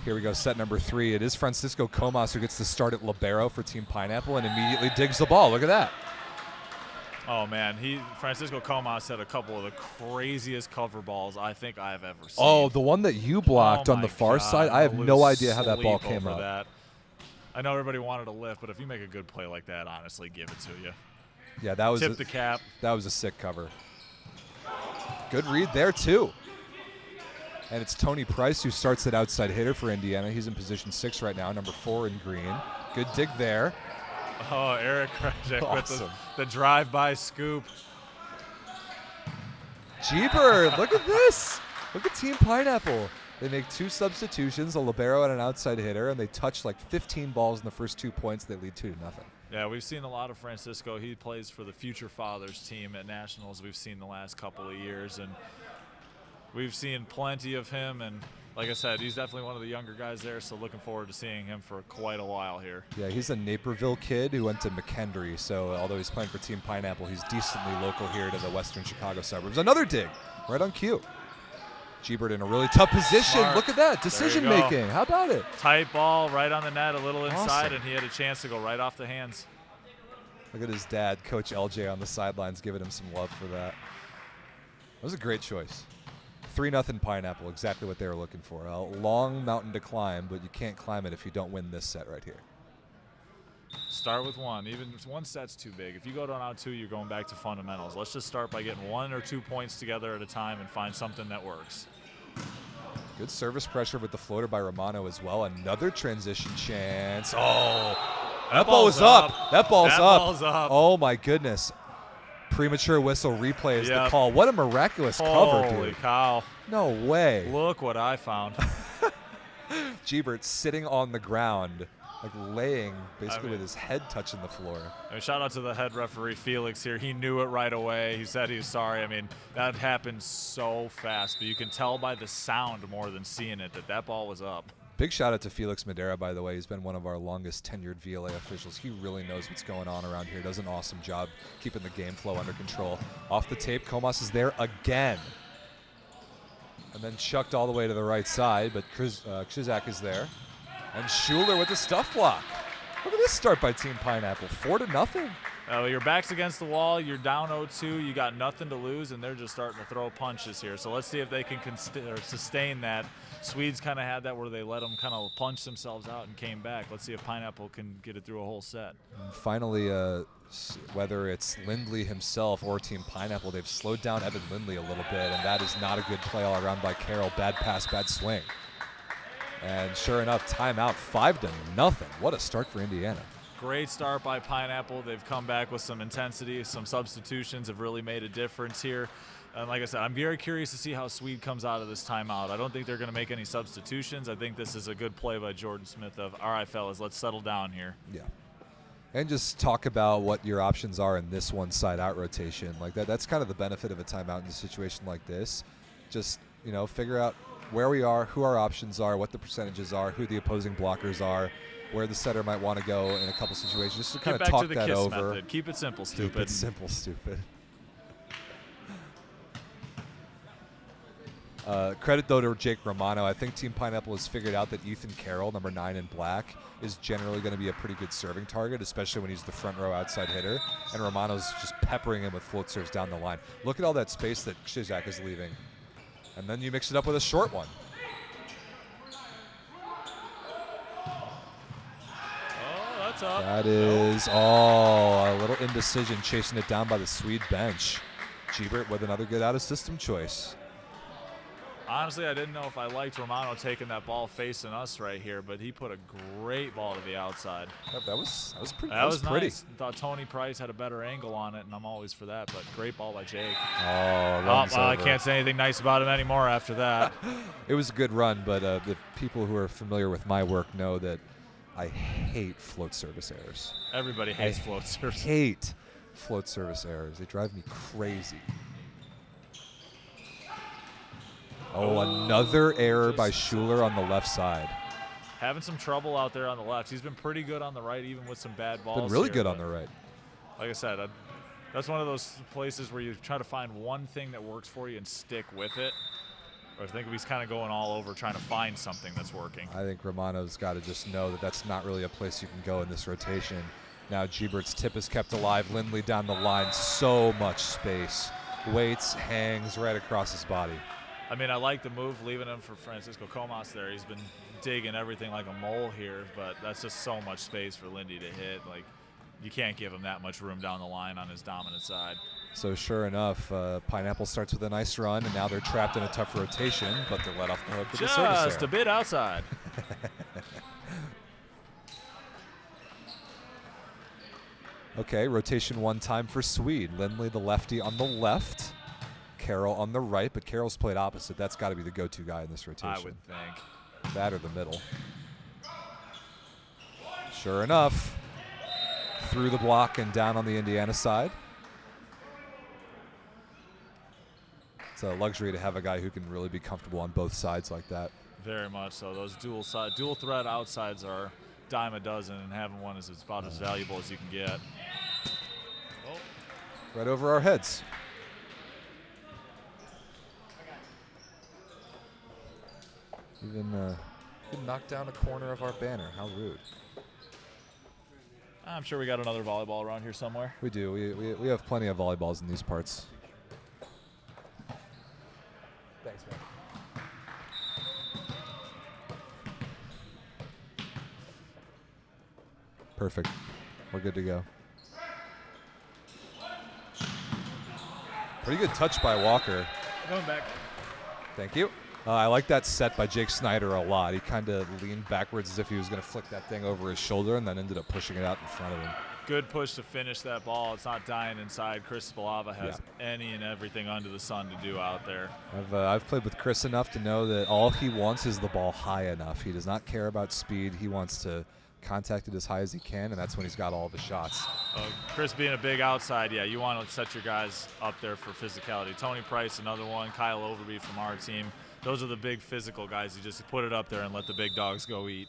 Here we go, set number 3. It is Francisco Comas who gets to start at libero for Team Pineapple and immediately digs the ball. Look at that.
Oh, man, Francisco Comas had a couple of the craziest cover balls I think I've ever seen.
Oh, the one that you blocked on the far side? I have no idea how that ball came out.
That. I know everybody wanted a lift, but if you make a good play like that, honestly, give it to you.
Yeah, that was
Tip the cap.
That was a sick cover. Good read there, too. And it's Tony Price who starts at outside hitter for Indiana. He's in position 6 right now, number 4 in green. Good dig there.
Oh, Eric Krajek
awesome.
With the drive-by scoop.
G-Bird, look at this. Look at Team Pineapple. They make 2 substitutions, a libero and an outside hitter, and they touch like 15 balls in the first 2 points. They lead 2-0.
Yeah, we've seen a lot of Francisco. He plays for the Future Fathers team at Nationals we've seen the last couple of years, and we've seen plenty of him, and like I said, he's definitely one of the younger guys there, so looking forward to seeing him for quite a while here.
Yeah, he's a Naperville kid who went to McKendree, so although he's playing for Team Pineapple, he's decently local here to the western Chicago suburbs. Another dig, right on cue. G-Bird in a really tough position.
Smart.
Look at that, decision making. How about it?
Tight ball, right on the net, a little inside, and he had a chance to go right off the hands.
Look at his dad, Coach LJ, on the sidelines giving him some love for that. That was a great choice. 3-0 Pineapple, exactly what they were looking for. A long mountain to climb, but you can't climb it if you don't win this set right here.
Start with 1. Even if 1 set's too big. If you go down out 2, you're going back to fundamentals. Let's just start by getting 1 or 2 points together at a time and find something that works.
Good service pressure with the floater by Romano as well. Another transition chance. Oh, that ball was up. That ball's up. Oh, my goodness. Premature whistle replay is the call. What a miraculous cover, dude.
Holy cow.
No way.
Look what I found.
G-Bird sitting on the ground, like laying basically with his head touching the floor.
I mean, shout out to the head referee, Felix, here. He knew it right away. He said he was sorry. I mean, that happened so fast, but you can tell by the sound more than seeing it that ball was up.
Big shout out to Felix Madera, by the way. He's been one of our longest tenured VLA officials. He really knows what's going on around here. Does an awesome job keeping the game flow under control. Off the tape, Comas is there again. And then chucked all the way to the right side, but Krzak is there. And Schuler with the stuff block. Look at this start by Team Pineapple, 4-0.
Your back's against the wall, you're down 0-2, you got nothing to lose, and they're just starting to throw punches here. So let's see if they can sustain that. Swedes kind of had that where they let them kind of punch themselves out and came back. Let's see if Pineapple can get it through a whole set.
And finally, whether it's Lindley himself or Team Pineapple, they've slowed down Evan Lindley a little bit, and that is not a good play all around by Carroll. Bad pass, bad swing. And sure enough, timeout, 5-0. What a start for Indiana.
Great start by Pineapple. They've come back with some intensity. Some substitutions have really made a difference here. And like I said, I'm very curious to see how Sweed comes out of this timeout. I don't think they're going to make any substitutions. I think this is a good play by Jordan Smith of, all right, fellas, let's settle down here.
Yeah. And just talk about what your options are in this one side out rotation. Like that's kind of the benefit of a timeout in a situation like this. Just, figure out where we are, who our options are, what the percentages are, who the opposing blockers are, where the setter might want to go in a couple situations, just to kind of talk that over.
Method. Keep it simple, stupid.
Keep it simple, stupid. Credit, though, to Jake Romano. I think Team Pineapple has figured out that Ethan Carroll, number 9 in black, is generally going to be a pretty good serving target, especially when he's the front row outside hitter. And Romano's just peppering him with float serves down the line. Look at all that space that Krzak is leaving. And then you mix it up with a short one.
Up.
That is a little indecision, chasing it down by the Swede bench. Gebert with another good out-of-system choice.
Honestly, I didn't know if I liked Romano taking that ball facing us right here, but he put a great ball to the outside.
That was pretty.
That was pretty. Nice. Thought Tony Price had a better angle on it, and I'm always for that, but great ball by Jake. I can't say anything nice about him anymore after that.
It was a good run, but the people who are familiar with my work know that I hate float service errors.
Everybody hates float service.
I hate float service errors. They drive me crazy. Another error by Schuler on the left side.
Having some trouble out there on the left. He's been pretty good on the right, even with some bad balls.
Been really good on the right.
Like I said, that's one of those places where you try to find one thing that works for you and stick with it. Or I think he's kind of going all over trying to find something that's working.
I think Romano's got to just know that that's not really a place you can go in this rotation. Now Gebert's tip is kept alive. Lindley down the line, so much space. Waits, hangs right across his body.
I mean, I like the move, leaving him for Francisco Comas there. He's been digging everything like a mole here, but that's just so much space for Lindy to hit. Like, you can't give him that much room down the line on his dominant side.
So sure enough, Pineapple starts with a nice run, and now they're trapped in a tough rotation, but they're let off the hook with the service error.
Just a bit outside.
Okay, rotation one time for Sweed. Lindley, the lefty, on the left. Carroll on the right, but Carroll's played opposite. That's got to be the go-to guy in this rotation.
I would think.
That or the middle. Sure enough, through the block and down on the Indiana side. It's a luxury to have a guy who can really be comfortable on both sides like that.
Very much so. Those dual threat outsides are dime a dozen, and having one is about as valuable as you can get.
Right over our heads. Even knocked down a corner of our banner. How rude.
I'm sure we got another volleyball around here somewhere.
We do. We have plenty of volleyballs in these parts. Thanks, man. Perfect. We're good to go. Pretty good touch by Walker.
Going back.
Thank you. I like that set by Jake Snyder a lot. He kind of leaned backwards as if he was going to flick that thing over his shoulder and then ended up pushing it out in front of him.
Good push to finish that ball. It's not dying inside. Chris Spalava has any and everything under the sun to do out there.
I've played with Chris enough to know that all he wants is the ball high enough. He does not care about speed. He wants to contact it as high as he can, and that's when he's got all of his shots.
Chris being a big outside, yeah, you want to set your guys up there for physicality. Tony Price, another one. Kyle Overby from our team. Those are the big physical guys. You just put it up there and let the big dogs go eat.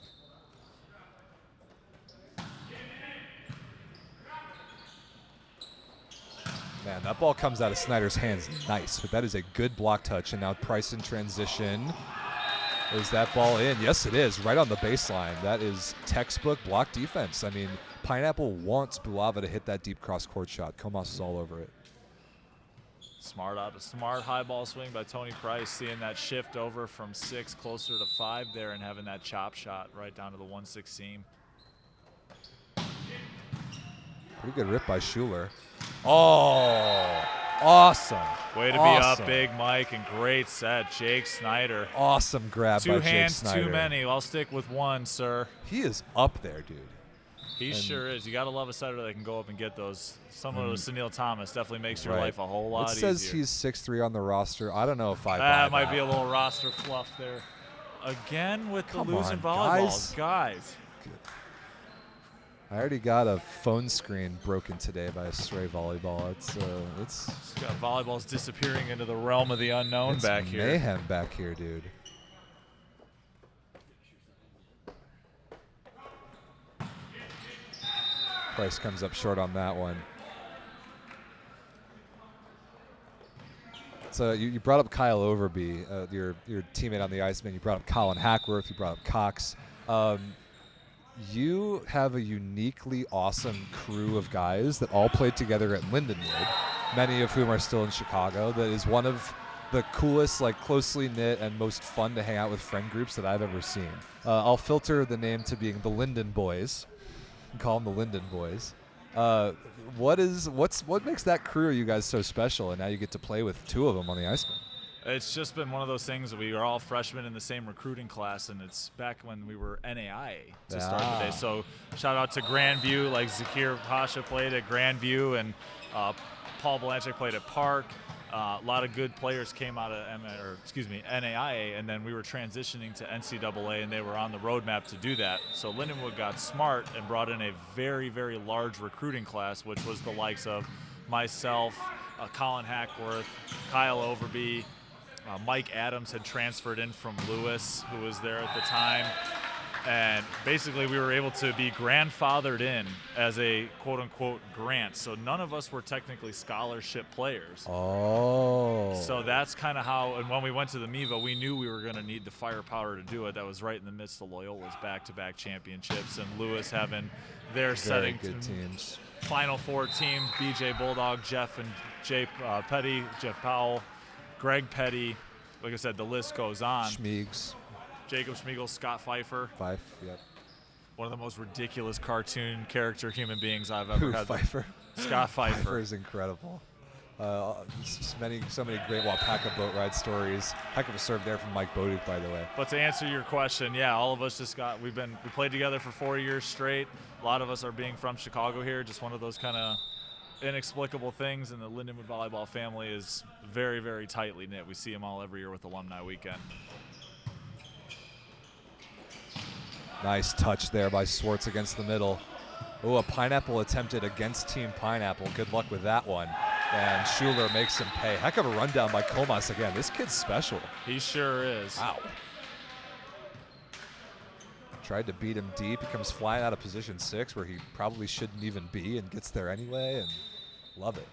Man, Man, that ball comes out of Snyder's hands nice, but that is a good block touch. And now Price in transition. Is that ball in? Yes, it is. Right on the baseline. That is textbook block defense. I mean, Pineapple wants Bulava to hit that deep cross-court shot. Comas is all over it.
Smart high ball swing by Tony Price, seeing that shift over from 6 closer to 5 there and having that chop shot right down to the 1-6 seam.
Pretty good rip by Schuler. Oh, awesome.
Way to be up big, Mike, and great set, Jake Snyder.
Awesome grab by Jake Snyder.
2 hands too many. I'll stick with 1, sir.
He is up there, dude.
He sure is. You got to love a setter that can go up and get those. Someone with Sunil Thomas definitely makes your life a whole lot easier.
It says he's 6'3" on the roster. I don't know if I buy
that. Might be a little roster fluff there. Again with the losing volleyballs. Guys.
I already got a phone screen broken today by a stray volleyball. It's
got volleyballs disappearing into the realm of the unknown back here.
Mayhem back here, dude. Price comes up short on that one. So you brought up Kyle Overby, your teammate on the Iceman. You brought up Colin Hackworth. You brought up Cox. You have a uniquely awesome crew of guys that all played together at Lindenwood, many of whom are still in Chicago. That is one of the coolest, like closely knit and most fun to hang out with friend groups that I've ever seen. I'll filter the name to being the Linden Boys. Call them the Linden Boys. What makes that crew of you guys so special, and now you get to play with 2 of them on the Iceman?
It's just been one of those things that we are all freshmen in the same recruiting class, and it's back when we were NAIA to start the day. So shout out to Grandview, like Zakir Pasha played at Grandview, and Paul Blanchik played at Park. A lot of good players came out of NAIA, and then we were transitioning to NCAA, and they were on the roadmap to do that. So Lindenwood got smart and brought in a very, very large recruiting class, which was the likes of myself, Colin Hackworth, Kyle Overby, Mike Adams had transferred in from Lewis, who was there at the time. And basically we were able to be grandfathered in as a quote-unquote grant. So none of us were technically scholarship players.
Oh.
So that's kind of how, and when we went to the MIVA, we knew we were going to need the firepower to do it. That was right in the midst of Loyola's back-to-back championships, and Lewis having their setting
good teams.
Final 4 team, BJ Bulldog, Jeff and Jay Petty, Jeff Powell, Greg Petty. Like I said, the list goes on.
Schmeigs.
Jacob Schmiegel, Scott Pfeiffer.
Yep.
One of the most ridiculous cartoon character human beings I've ever had.
Pfeiffer?
Scott Pfeiffer.
Pfeiffer is incredible. So many great Wapaka boat ride stories. Heck of a serve there from Mike Boduk, by the way.
But to answer your question, yeah, all of us we played together for 4 years straight. A lot of us are being from Chicago here. Just one of those kind of inexplicable things, and the Lindenwood volleyball family is very, very tightly knit. We see them all every year with Alumni Weekend.
Nice touch there by Swartz against the middle. Oh, a pineapple attempted against Team Pineapple. Good luck with that one. And Schuler makes him pay. Heck of a rundown by Comas again. This kid's special.
He sure is.
Wow. Tried to beat him deep. He comes flying out of position 6 where he probably shouldn't even be and gets there anyway, and love it.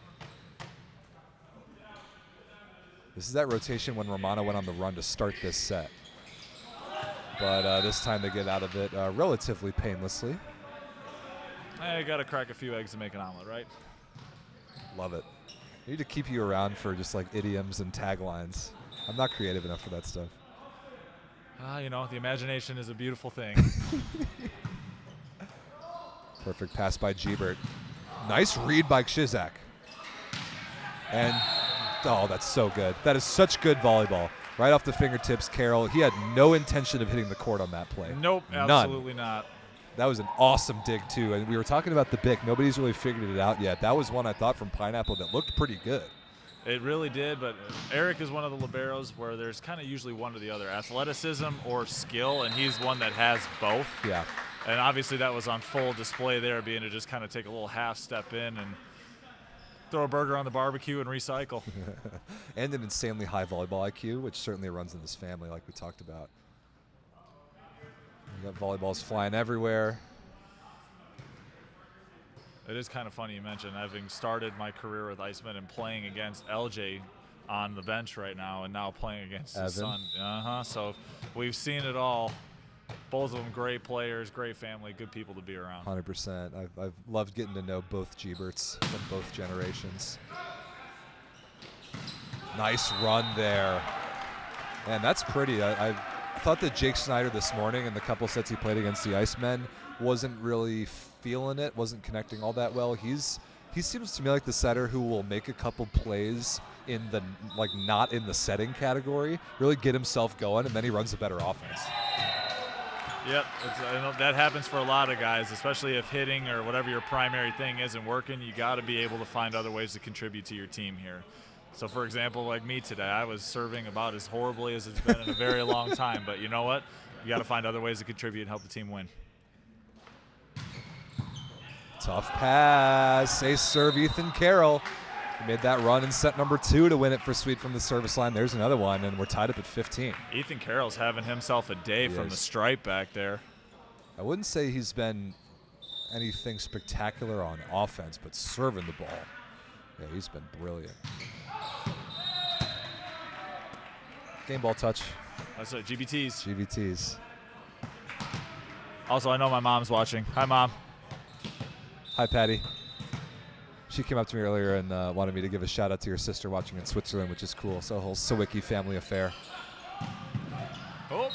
This is that rotation when Romano went on the run to start this set. But this time they get out of it relatively painlessly.
I got to crack a few eggs to make an omelet, right?
Love it. I need to keep you around for just like idioms and taglines. I'm not creative enough for that stuff.
You know, the imagination is a beautiful thing.
Perfect pass by Gebert. Nice read by Kshizak. And, oh, that's so good. That is such good volleyball. Right off the fingertips, Carroll. He had no intention of hitting the court on that play.
Nope, absolutely not.
That was an awesome dig, too. And we were talking about the BIC. Nobody's really figured it out yet. That was one I thought from Pineapple that looked pretty good.
It really did, but Eric is one of the liberos where there's kind of usually one or the other, athleticism or skill, and he's one that has both.
Yeah.
And obviously that was on full display there, being to just kind of take a little half step in and throw a burger on the barbecue and recycle.
And an insanely high volleyball IQ, which certainly runs in this family like we talked about. We got volleyballs flying everywhere.
It is kind of funny you mentioned having started my career with Iceman and playing against LJ on the bench right now, and now playing against his son. So we've seen it all. Both of them great players, great family, good people to be around.
100%. I've loved getting to know both Geberts from both generations. Nice run there. Man, that's pretty. I thought that Jake Snyder this morning in the couple sets he played against the Icemen wasn't really feeling it, wasn't connecting all that well. He seems to me like the setter who will make a couple plays in the not in the setting category, really get himself going, and then he runs a better offense.
Yep, that happens for a lot of guys, especially if hitting or whatever your primary thing isn't working. You got to be able to find other ways to contribute to your team here. So, for example, like me today, I was serving about as horribly as it's been in a very long time. But you know what? You got to find other ways to contribute and help the team win.
Tough pass. Ace serve, Ethan Carroll. He made that run in set number 2 to win it for Sweed from the service line. There's another one, and we're tied up at 15.
Ethan Carroll's having himself a day from the stripe back there.
I wouldn't say he's been anything spectacular on offense, but serving the ball, yeah, he's been brilliant. Game ball touch.
That's it, GBTs.
GBTs.
Also, I know my mom's watching. Hi, Mom.
Hi, Patty. She came up to me earlier and wanted me to give a shout out to your sister watching in Switzerland, which is cool. So a whole Sawicki family affair.
Oh.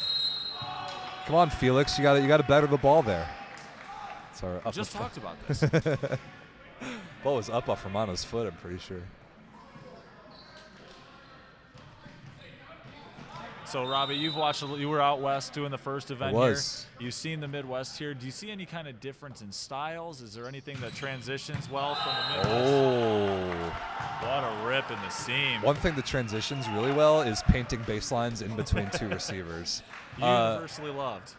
Come on, Felix. You got to better the ball there. It's our
we just talked about this.
Ball was up off Romano's foot, I'm pretty sure.
So, Robbie, you were out west doing the first event
here.
You've seen the Midwest here. Do you see any kind of difference in styles? Is there anything that transitions well from the Midwest?
Oh.
What a rip in the seam.
One thing that transitions really well is painting baselines in between two receivers.
Universally loved.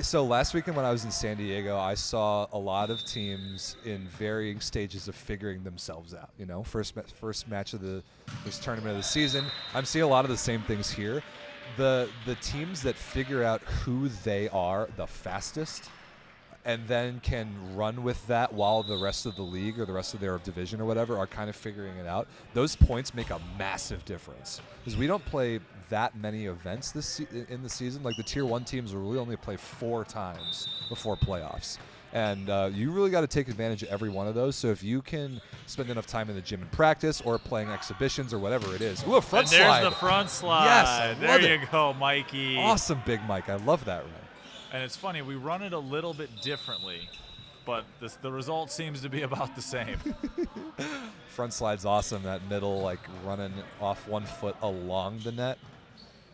So last weekend when I was in San Diego, I saw a lot of teams in varying stages of figuring themselves out. You know, first match of this tournament of the season. I'm seeing a lot of the same things here. The teams that figure out who they are the fastest and then can run with that while the rest of the league or the rest of their division or whatever are kind of figuring it out, those points make a massive difference. Because we don't play that many events in the season. Like the Tier 1 teams will really only play 4 times before playoffs. And you really got to take advantage of every one of those. So if you can spend enough time in the gym and practice or playing exhibitions or whatever it is. Ooh, a front slide.
There's the front slide.
Yes,
there you go, Mikey.
Awesome, Big Mike. I love that run.
And it's funny, we run it a little bit differently, but the result seems to be about the same.
Front slide's awesome. That middle, like running off 1 foot along the net.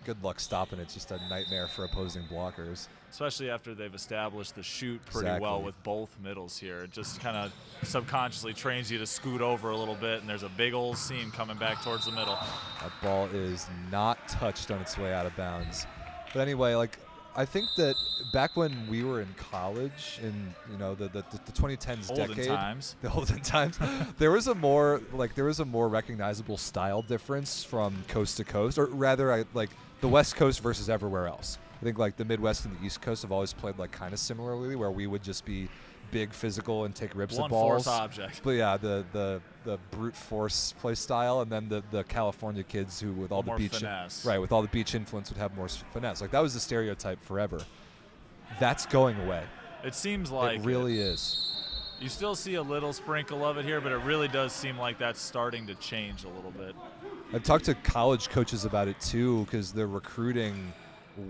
Good luck stopping it. It's just a nightmare for opposing blockers.
Especially after they've established the shoot pretty well with both middles here. It just kind of subconsciously trains you to scoot over a little bit, and there's a big old seam coming back towards the middle.
That ball is not touched on its way out of bounds. But anyway, like, I think that back when we were in college, in the 2010s decade, the olden times, there was a more recognizable style difference from coast to coast, or rather, like the West Coast versus everywhere else. I think like the Midwest and the East Coast have always played like kind of similarly, where we would just be big physical and take rips at balls.
One force object.
But yeah, the brute force play style, and then the California kids who with all the beach
finesse.
Right, with all the beach influence would have more finesse. Like that was the stereotype forever. That's going away.
It seems like
it really is.
You still see a little sprinkle of it here, but it really does seem like that's starting to change a little bit.
I've talked to college coaches about it too, because they're recruiting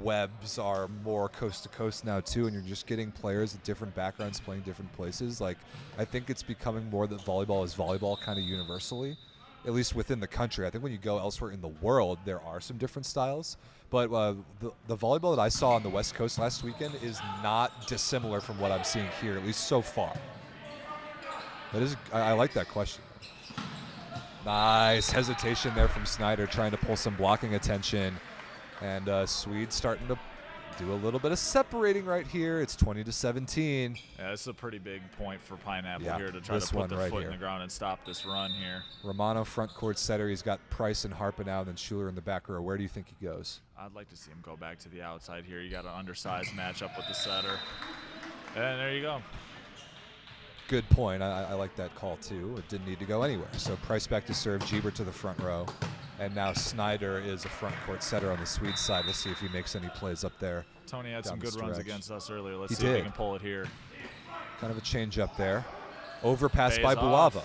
webs are more coast to coast now too, and you're just getting players with different backgrounds playing different places. Like I think it's becoming more that volleyball is volleyball kind of universally, at least within the country. I think when you go elsewhere in the world, there are some different styles, but the volleyball that I saw on the West Coast last weekend is not dissimilar from what I'm seeing here, at least so far. That is, I like that question. Nice hesitation there from Snyder, trying to pull some blocking attention. And Sweed starting to do a little bit of separating right here. It's 20-17.
Yeah, this is a pretty big point for Pineapple here to try to
this
put the
right
foot
here
in the ground and stop this run here.
Romano front court setter. He's got Price and Harpa now, and then Schuler in the back row. Where do you think he goes?
I'd like to see him go back to the outside here. You got an undersized matchup with the setter. And there you go.
Good point. I like that call too. It didn't need to go anywhere. So Price back to serve, Giebert to the front row. And now Snyder is a front court setter on the Swede side. Let's see if he makes any plays up there.
Tony had some good runs against us earlier. Let's
He
see if
did.
he can pull it here.
Kind of a change up there. Overpass
Pays
by
off.
Bulava.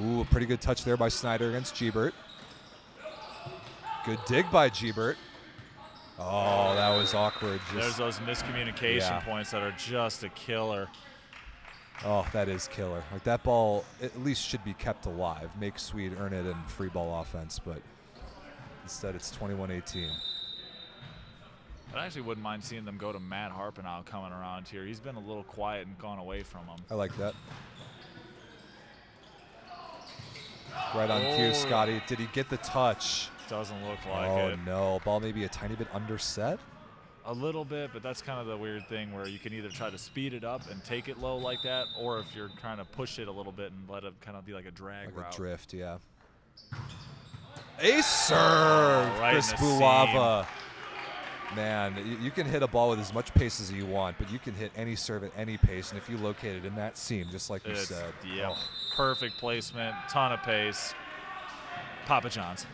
Ooh, a pretty good touch there by Snyder against Giebert. Good dig by Giebert. Oh, that was awkward.
There's those miscommunication points that are just a killer.
Oh, that is killer. Like, that ball at least should be kept alive. Make Sweed earn it in free ball offense, but instead it's 21-18.
I actually wouldn't mind seeing them go to Matt Harpenau coming around here. He's been a little quiet and gone away from him.
I like that. Right on cue, Scotty. Did he get the touch?
Doesn't look like it.
Oh, no. Ball maybe a tiny bit underset?
A little bit, but that's kind of the weird thing where you can either try to speed it up and take it low like that, or if you're trying to push it a little bit and let it kind of be like a drag route.
Like a drift, yeah. Ace serve,
right
Chris
in the
Bulava. Man, you can hit a ball with as much pace as you want, but you can hit any serve at any pace, and if you locate it in that seam, just like you said.
Yeah, perfect placement, ton of pace. Papa John's.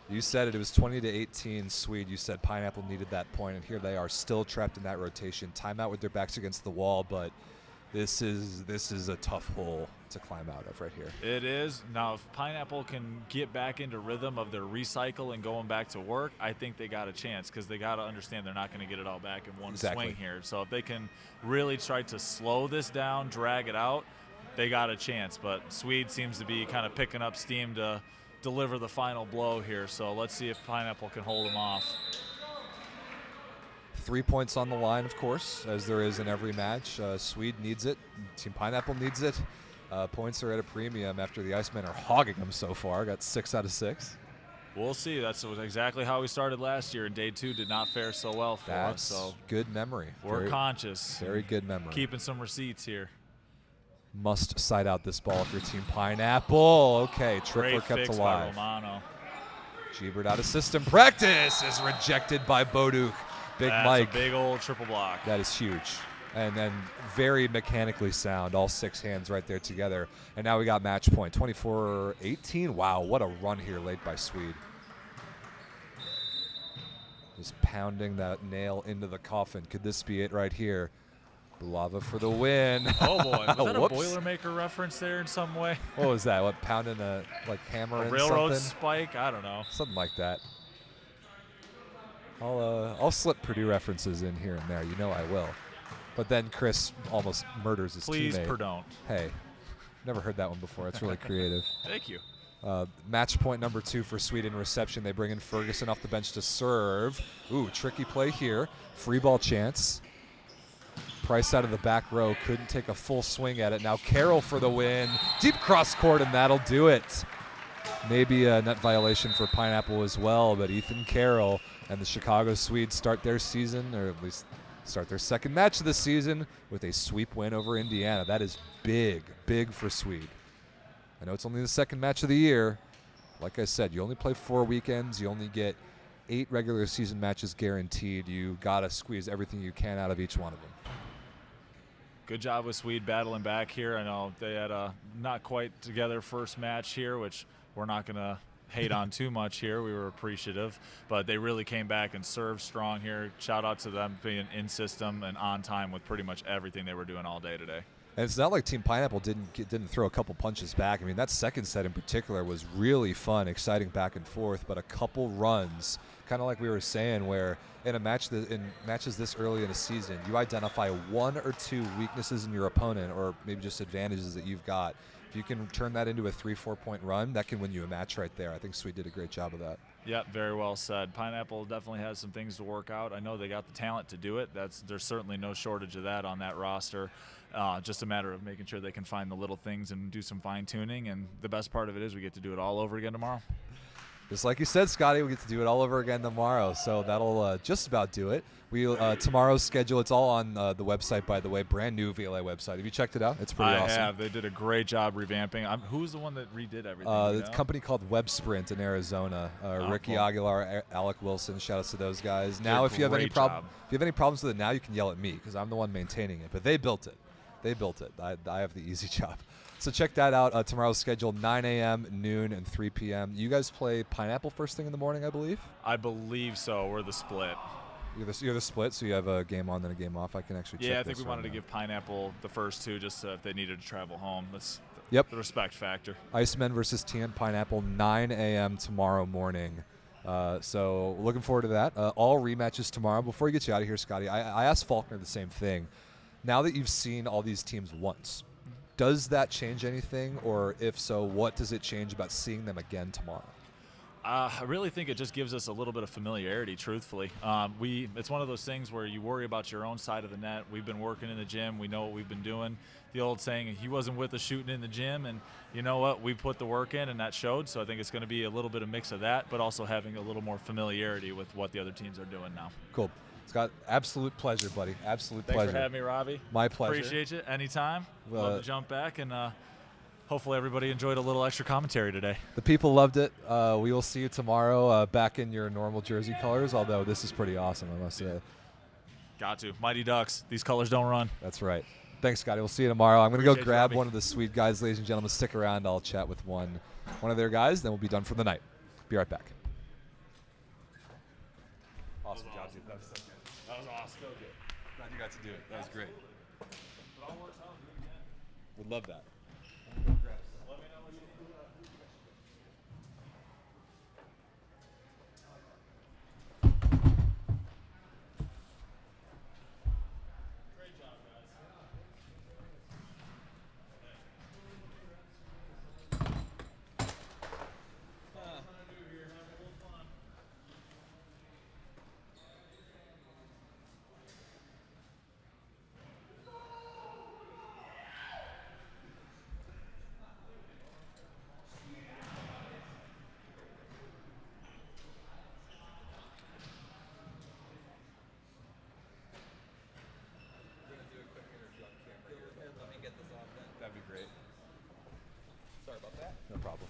You said it was 20-18 Swede. You said Pineapple needed that point, and here they are still trapped in that rotation. Timeout with their backs against the wall, but this is a tough hole to climb out of right here.
It is. Now, if Pineapple can get back into rhythm of their recycle and going back to work, I think they got a chance because they got to understand they're not going to get it all back in one swing here. So if they can really try to slow this down, drag it out, they got a chance. But Swede seems to be kind of picking up steam to deliver the final blow here. So let's see if Pineapple can hold them off.
3 points on the line, of course, as there is in every match. Swede needs it. Team Pineapple needs it. Points are at a premium after the Icemen are hogging them so far. Got 6 out of 6.
We'll see. That's exactly how we started last year, and day 2 did not fare so well for us. So
good memory.
We're conscious.
Very good memory.
Keeping some receipts here.
Must side out this ball if you're Team Pineapple. Okay, tripler kept alive.
By Romano.
Giebert out of system. Practice is rejected by Boduk.
That's
Mike.
a big old triple block.
That is huge. And then very mechanically sound, all 6 hands right there together. And now we got match point, 24-18. Wow, what a run here late by Swede. Just pounding that nail into the coffin. Could this be it right here? Bulava for the win.
Oh, boy. Was that a Boilermaker reference there in some way?
What was that? What, pounding a hammer in
railroad
something?
spike? I don't know.
Something like that. I'll slip Purdue references in here and there. You know I will. But then Chris almost murders his teammate.
Please, don't.
Hey, never heard that one before. It's really creative.
Thank you.
Match point number 2 for Sweden reception. They bring in Ferguson off the bench to serve. Ooh, tricky play here. Free ball chance. Price out of the back row. Couldn't take a full swing at it. Now Carroll for the win. Deep cross court, and that'll do it. Maybe a net violation for Pineapple as well, but Ethan Carroll and the Chicago Swedes start their season, or at least start their second match of the season, with a sweep win over Indiana. That is big, big for Swede. I know it's only the second match of the year. Like I said, you only play 4 weekends. You only get 8 regular season matches guaranteed. You got to squeeze everything you can out of each one of them.
Good job with Swede battling back here. I know they had a not quite together first match here, which we're not going to hate on too much here. We were appreciative, but they really came back and served strong here. Shout out to them being in system and on time with pretty much everything they were doing all day today.
And it's not like Team Pineapple didn't throw a couple punches back. I mean, that second set in particular was really fun, exciting back and forth, but a couple runs, kind of like we were saying, where in matches this early in a season, you identify 1 or 2 weaknesses in your opponent, or maybe just advantages that you've got. If you can turn that into a 3-4 point run, that can win you a match right there. I think Sweed did a great job of that.
Yep, very well said. Pineapple definitely has some things to work out. I know they got the talent to do it. There's certainly no shortage of that on that roster. Just a matter of making sure they can find the little things and do some fine tuning. And the best part of it is we get to do it all over again tomorrow.
Just like you said, Scotty, we get to do it all over again tomorrow, so that'll just about do it. Tomorrow's schedule, it's all on the website, by the way, brand new VLA website. Have you checked it out? It's pretty awesome.
I have. They did a great job revamping. Who's the one that redid everything?
It's a company called Web Sprint in Arizona. Ricky
cool.
Aguilar, Alec Wilson, shout outs to those guys. Now, if you have any problems with it now, you can yell at me because I'm the one maintaining it. But they built it. I have the easy job. So check that out. Tomorrow's schedule, 9 a.m., noon, and 3 p.m. You guys play Pineapple first thing in the morning, I believe?
I believe so. We're the split.
You're the split, so you have a game on, then a game off. I can actually check
Yeah, I think
this
we wanted to
now.
give Pineapple the first two just if they needed to travel home. That's
Yep.
the respect factor.
Icemen versus TN Pineapple, 9 a.m. tomorrow morning. So looking forward to that. All rematches tomorrow. Before we get you out of here, Scotty, I asked Faulkner the same thing. Now that you've seen all these teams once, does that change anything? Or if so, what does it change about seeing them again tomorrow?
I really think it just gives us a little bit of familiarity, truthfully. It's one of those things where you worry about your own side of the net. We've been working in the gym. We know what we've been doing. The old saying, he wasn't with us shooting in the gym. And you know what? We put the work in, and that showed. So I think it's going to be a little bit of mix of that, but also having a little more familiarity with what the other teams are doing now.
Cool. Scott, absolute pleasure, buddy. Absolute
Thanks
pleasure.
for having me, Robbie.
My pleasure.
Appreciate you. Anytime. Love to jump back, and hopefully everybody enjoyed a little extra commentary today.
The people loved it. We will see you tomorrow back in your normal jersey colors, although this is pretty awesome, I must say.
Got to. Mighty Ducks. These colors don't run.
That's right. Thanks, Scotty. We'll see you tomorrow. I'm going to go
Appreciate you,
grab
Robbie.
one of the Sweed guys, ladies and gentlemen. Stick around. I'll chat with one of their guys, then we'll be done for the night. Be right back. Awesome job, dude. That was so good.
That was awesome.
So good. Glad you got to do it. That was great. Would love that. That'd be great. Sorry about that. No problem.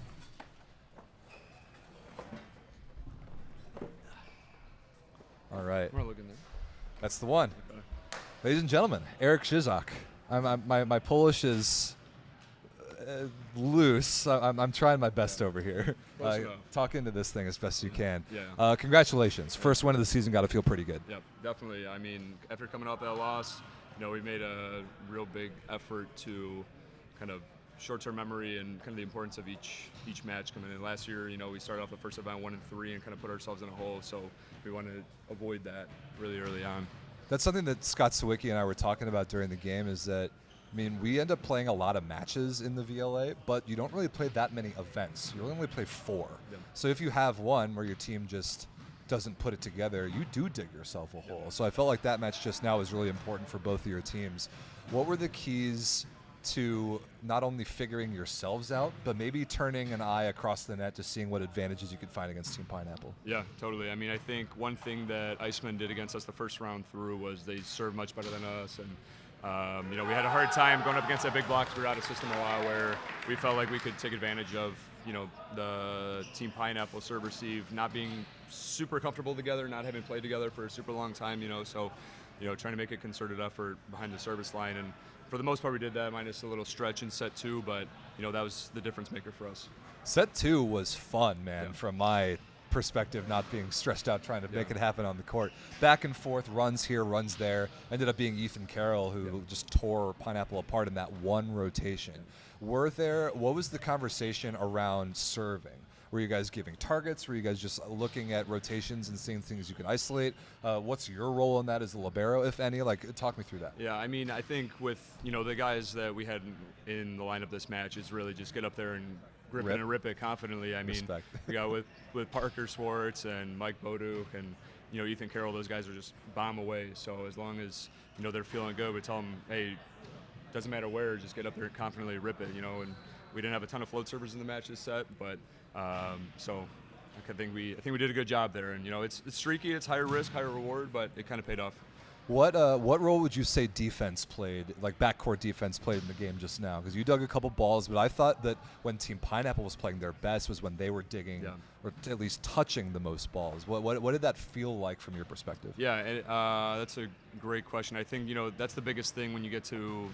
All right.
We're looking there.
That's the one.
Okay.
Ladies and gentlemen, Eric Żyzak. My Polish is loose. I'm trying my best over here.
Close enough.
Talk into this thing as best you can.
Yeah.
Congratulations. First win of the season. Got to feel pretty good.
Yep, definitely. I mean, after coming off that loss, we made a real big effort to kind of short-term memory and kind of the importance of each match coming in. Last year, we started off the first event 1-3 and kind of put ourselves in a hole, so we wanted to avoid that really early on.
That's something that Scott Sawicki and I were talking about during the game is that, we end up playing a lot of matches in the VLA, but you don't really play that many events. You only play 4.
Yep.
So if you have one where your team just doesn't put it together, you do dig yourself a hole. So I felt like that match just now was really important for both of your teams. What were the keys to not only figuring yourselves out, but maybe turning an eye across the net to seeing what advantages you could find against Team Pineapple?
Yeah, totally. I think one thing that Icemen did against us the first round through was they served much better than us, and we had a hard time going up against that big block. We were out of system a while where we felt like we could take advantage of the Team Pineapple serve receive not being super comfortable together, not having played together for a super long time, so trying to make a concerted effort behind the service line, and for the most part we did that, minus a little stretch in set 2, but that was the difference maker for us.
Set 2 was fun, man,
Yeah.
from my perspective, not being stressed out trying to make it happen on the court. Back and forth, runs here, runs there. Ended up being Ethan Carroll who just tore Pineapple apart in that one rotation. What was the conversation around serving? Were you guys giving targets? Were you guys just looking at rotations and seeing things you could isolate? What's your role in that as a libero, if any? Talk me through that.
Yeah, I think with the guys that we had in the lineup this match is really just get up there and rip it confidently.
Respect.
We got with Parker Swartz and Mike Boduk and Ethan Carroll, those guys are just bomb away. So as long as they're feeling good, we tell them, hey, doesn't matter where, just get up there and confidently rip it. And we didn't have a ton of float servers in the match this set, but so I think we did a good job there, and it's streaky, it's higher risk, higher reward, but it kind of paid off.
What role would you say defense played, like backcourt defense played in the game just now? Because you dug a couple balls, but I thought that when Team Pineapple was playing their best was when they were digging or at least touching the most balls. What did that feel like from your perspective?
Yeah, and, that's a great question. I think that's the biggest thing when you get to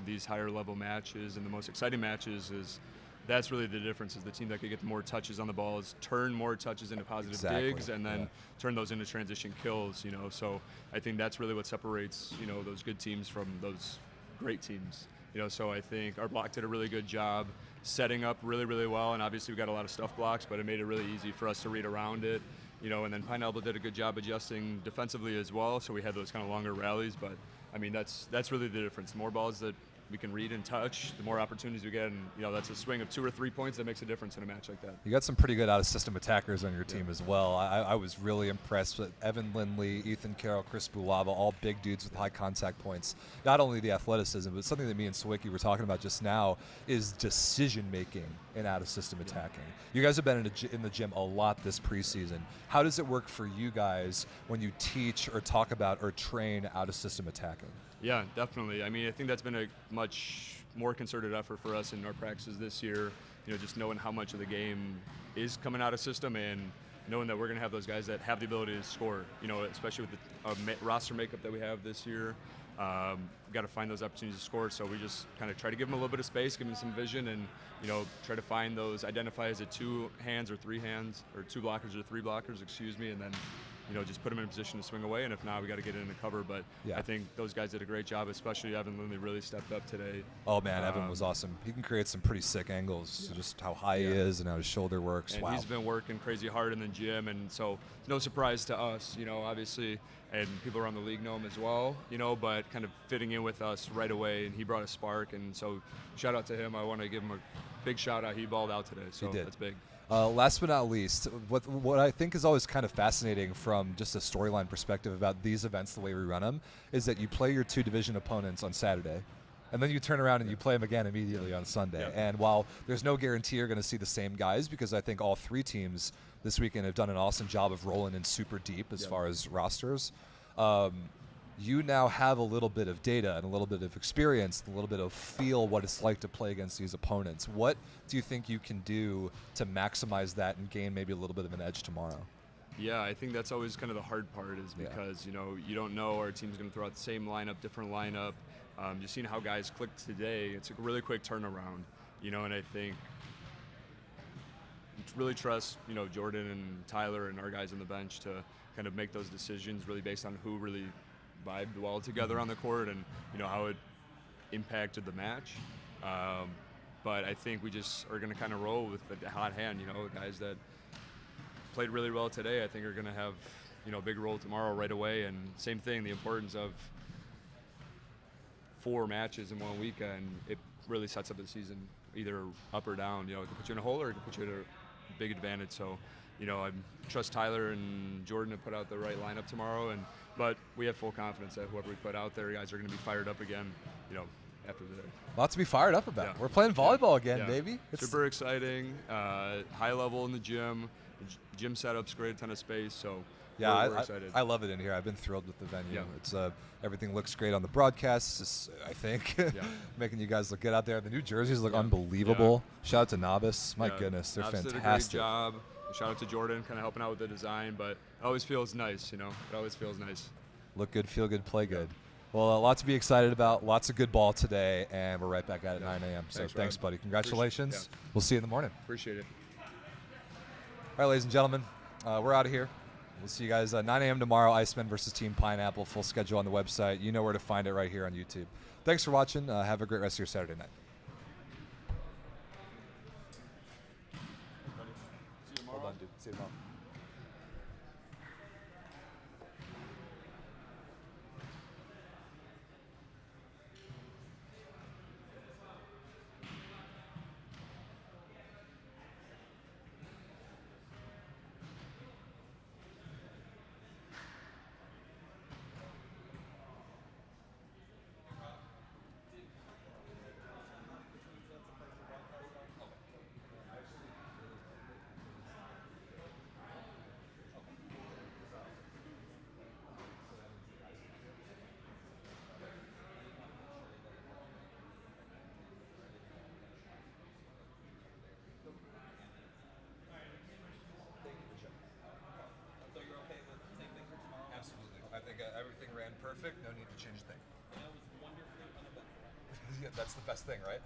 these higher level matches and the most exciting matches is. That's really the difference, is the team that could get more touches on the ball, is turn more touches into positive digs, and then turn those into transition kills, So I think that's really what separates, those good teams from those great teams. So I think our block did a really good job setting up really, really well, and obviously we got a lot of stuff blocks, but it made it really easy for us to read around it, and then Pineapple did a good job adjusting defensively as well, so we had those kind of longer rallies, but I mean, that's really the difference. The more balls that we can read and touch, the more opportunities we get, and that's a swing of 2 or 3 points that makes a difference in a match like that.
You got some pretty good out-of-system attackers on your team as well. I was really impressed with Evan Lindley, Ethan Carroll, Chris Bulava, all big dudes with high contact points. Not only the athleticism, but something that me and Sawicki were talking about just now is decision-making in out-of-system attacking. You guys have been in the gym a lot this preseason. How does it work for you guys when you teach or talk about or train out-of-system attacking?
Yeah, definitely. I mean, I think that's been a much more concerted effort for us in our practices this year. Just knowing how much of the game is coming out of system and knowing that we're going to have those guys that have the ability to score, especially with the roster makeup that we have this year. Got to find those opportunities to score. So we just kind of try to give them a little bit of space, give them some vision, and, try to find those, identify is it 2 hands or 3 hands, or 2 blockers or 3 blockers, and then just put them in a position to swing away, and if not, we got to get it in the cover. But I think those guys did a great job, especially Evan Lindley really stepped up today.
Oh, man, Evan was awesome. He can create some pretty sick angles, just how high he is and how his shoulder works.
And he's been working crazy hard in the gym, and so no surprise to us, obviously, and people around the league know him as well, but kind of fitting in with us right away, and he brought a spark, and so shout out to him. I want to give him a big shout out. He balled out today, so that's big.
Last but not least, what I think is always kind of fascinating from just a storyline perspective about these events, the way we run them, is that you play your 2 division opponents on Saturday, and then you turn around and you play them again immediately on Sunday. And while there's no guarantee you're going to see the same guys, because I think all 3 teams this weekend have done an awesome job of rolling in super deep as far as rosters, you now have a little bit of data and a little bit of experience, and a little bit of feel what it's like to play against these opponents. What do you think you can do to maximize that and gain maybe a little bit of an edge tomorrow?
Yeah, I think that's always kind of the hard part, is because, you don't know our team's going to throw out the same lineup, different lineup. Just seeing how guys clicked today, it's a really quick turnaround, and I think really trust, Jordan and Tyler and our guys on the bench to kind of make those decisions really based on who really vibed well together on the court and how it impacted the match, but I think we just are going to kind of roll with the hot hand. Guys that played really well today, I think are going to have a big role tomorrow right away. And same thing, the importance of 4 matches in 1 weekend, it really sets up the season either up or down. It can put you in a hole or it can put you at a big advantage. So I trust Tyler and Jordan to put out the right lineup tomorrow, but we have full confidence that whoever we put out there, guys are going to be fired up again, after today.
Lots to be fired up about. We're playing volleyball again, baby.
It's super exciting, high level in the gym. The gym setup's great, a ton of space, so we're excited.
I love it in here. I've been thrilled with the venue. It's everything looks great on the broadcasts, I think, making you guys look good out there. The new jerseys look unbelievable. Shout out to Novice. My goodness, they're fantastic.
Did a great job. Shout out to Jordan, kind of helping out with the design, but it always feels nice, It always feels nice.
Look good, feel good, play good. Well, a lot to be excited about. Lots of good ball today, and we're right back at it 9 a.m. So thanks, buddy. Congratulations. We'll see you in the morning.
Appreciate it.
All right, ladies and gentlemen, we're out of here. We'll see you guys 9 a.m. tomorrow, Icemen versus Team Pineapple. Full schedule on the website. You know where to find it right here on YouTube. Thanks for watching. Have a great rest of your Saturday night. Well done, dude. See you tomorrow. perfect, no need to change a thing. Yeah, that's the best thing, right?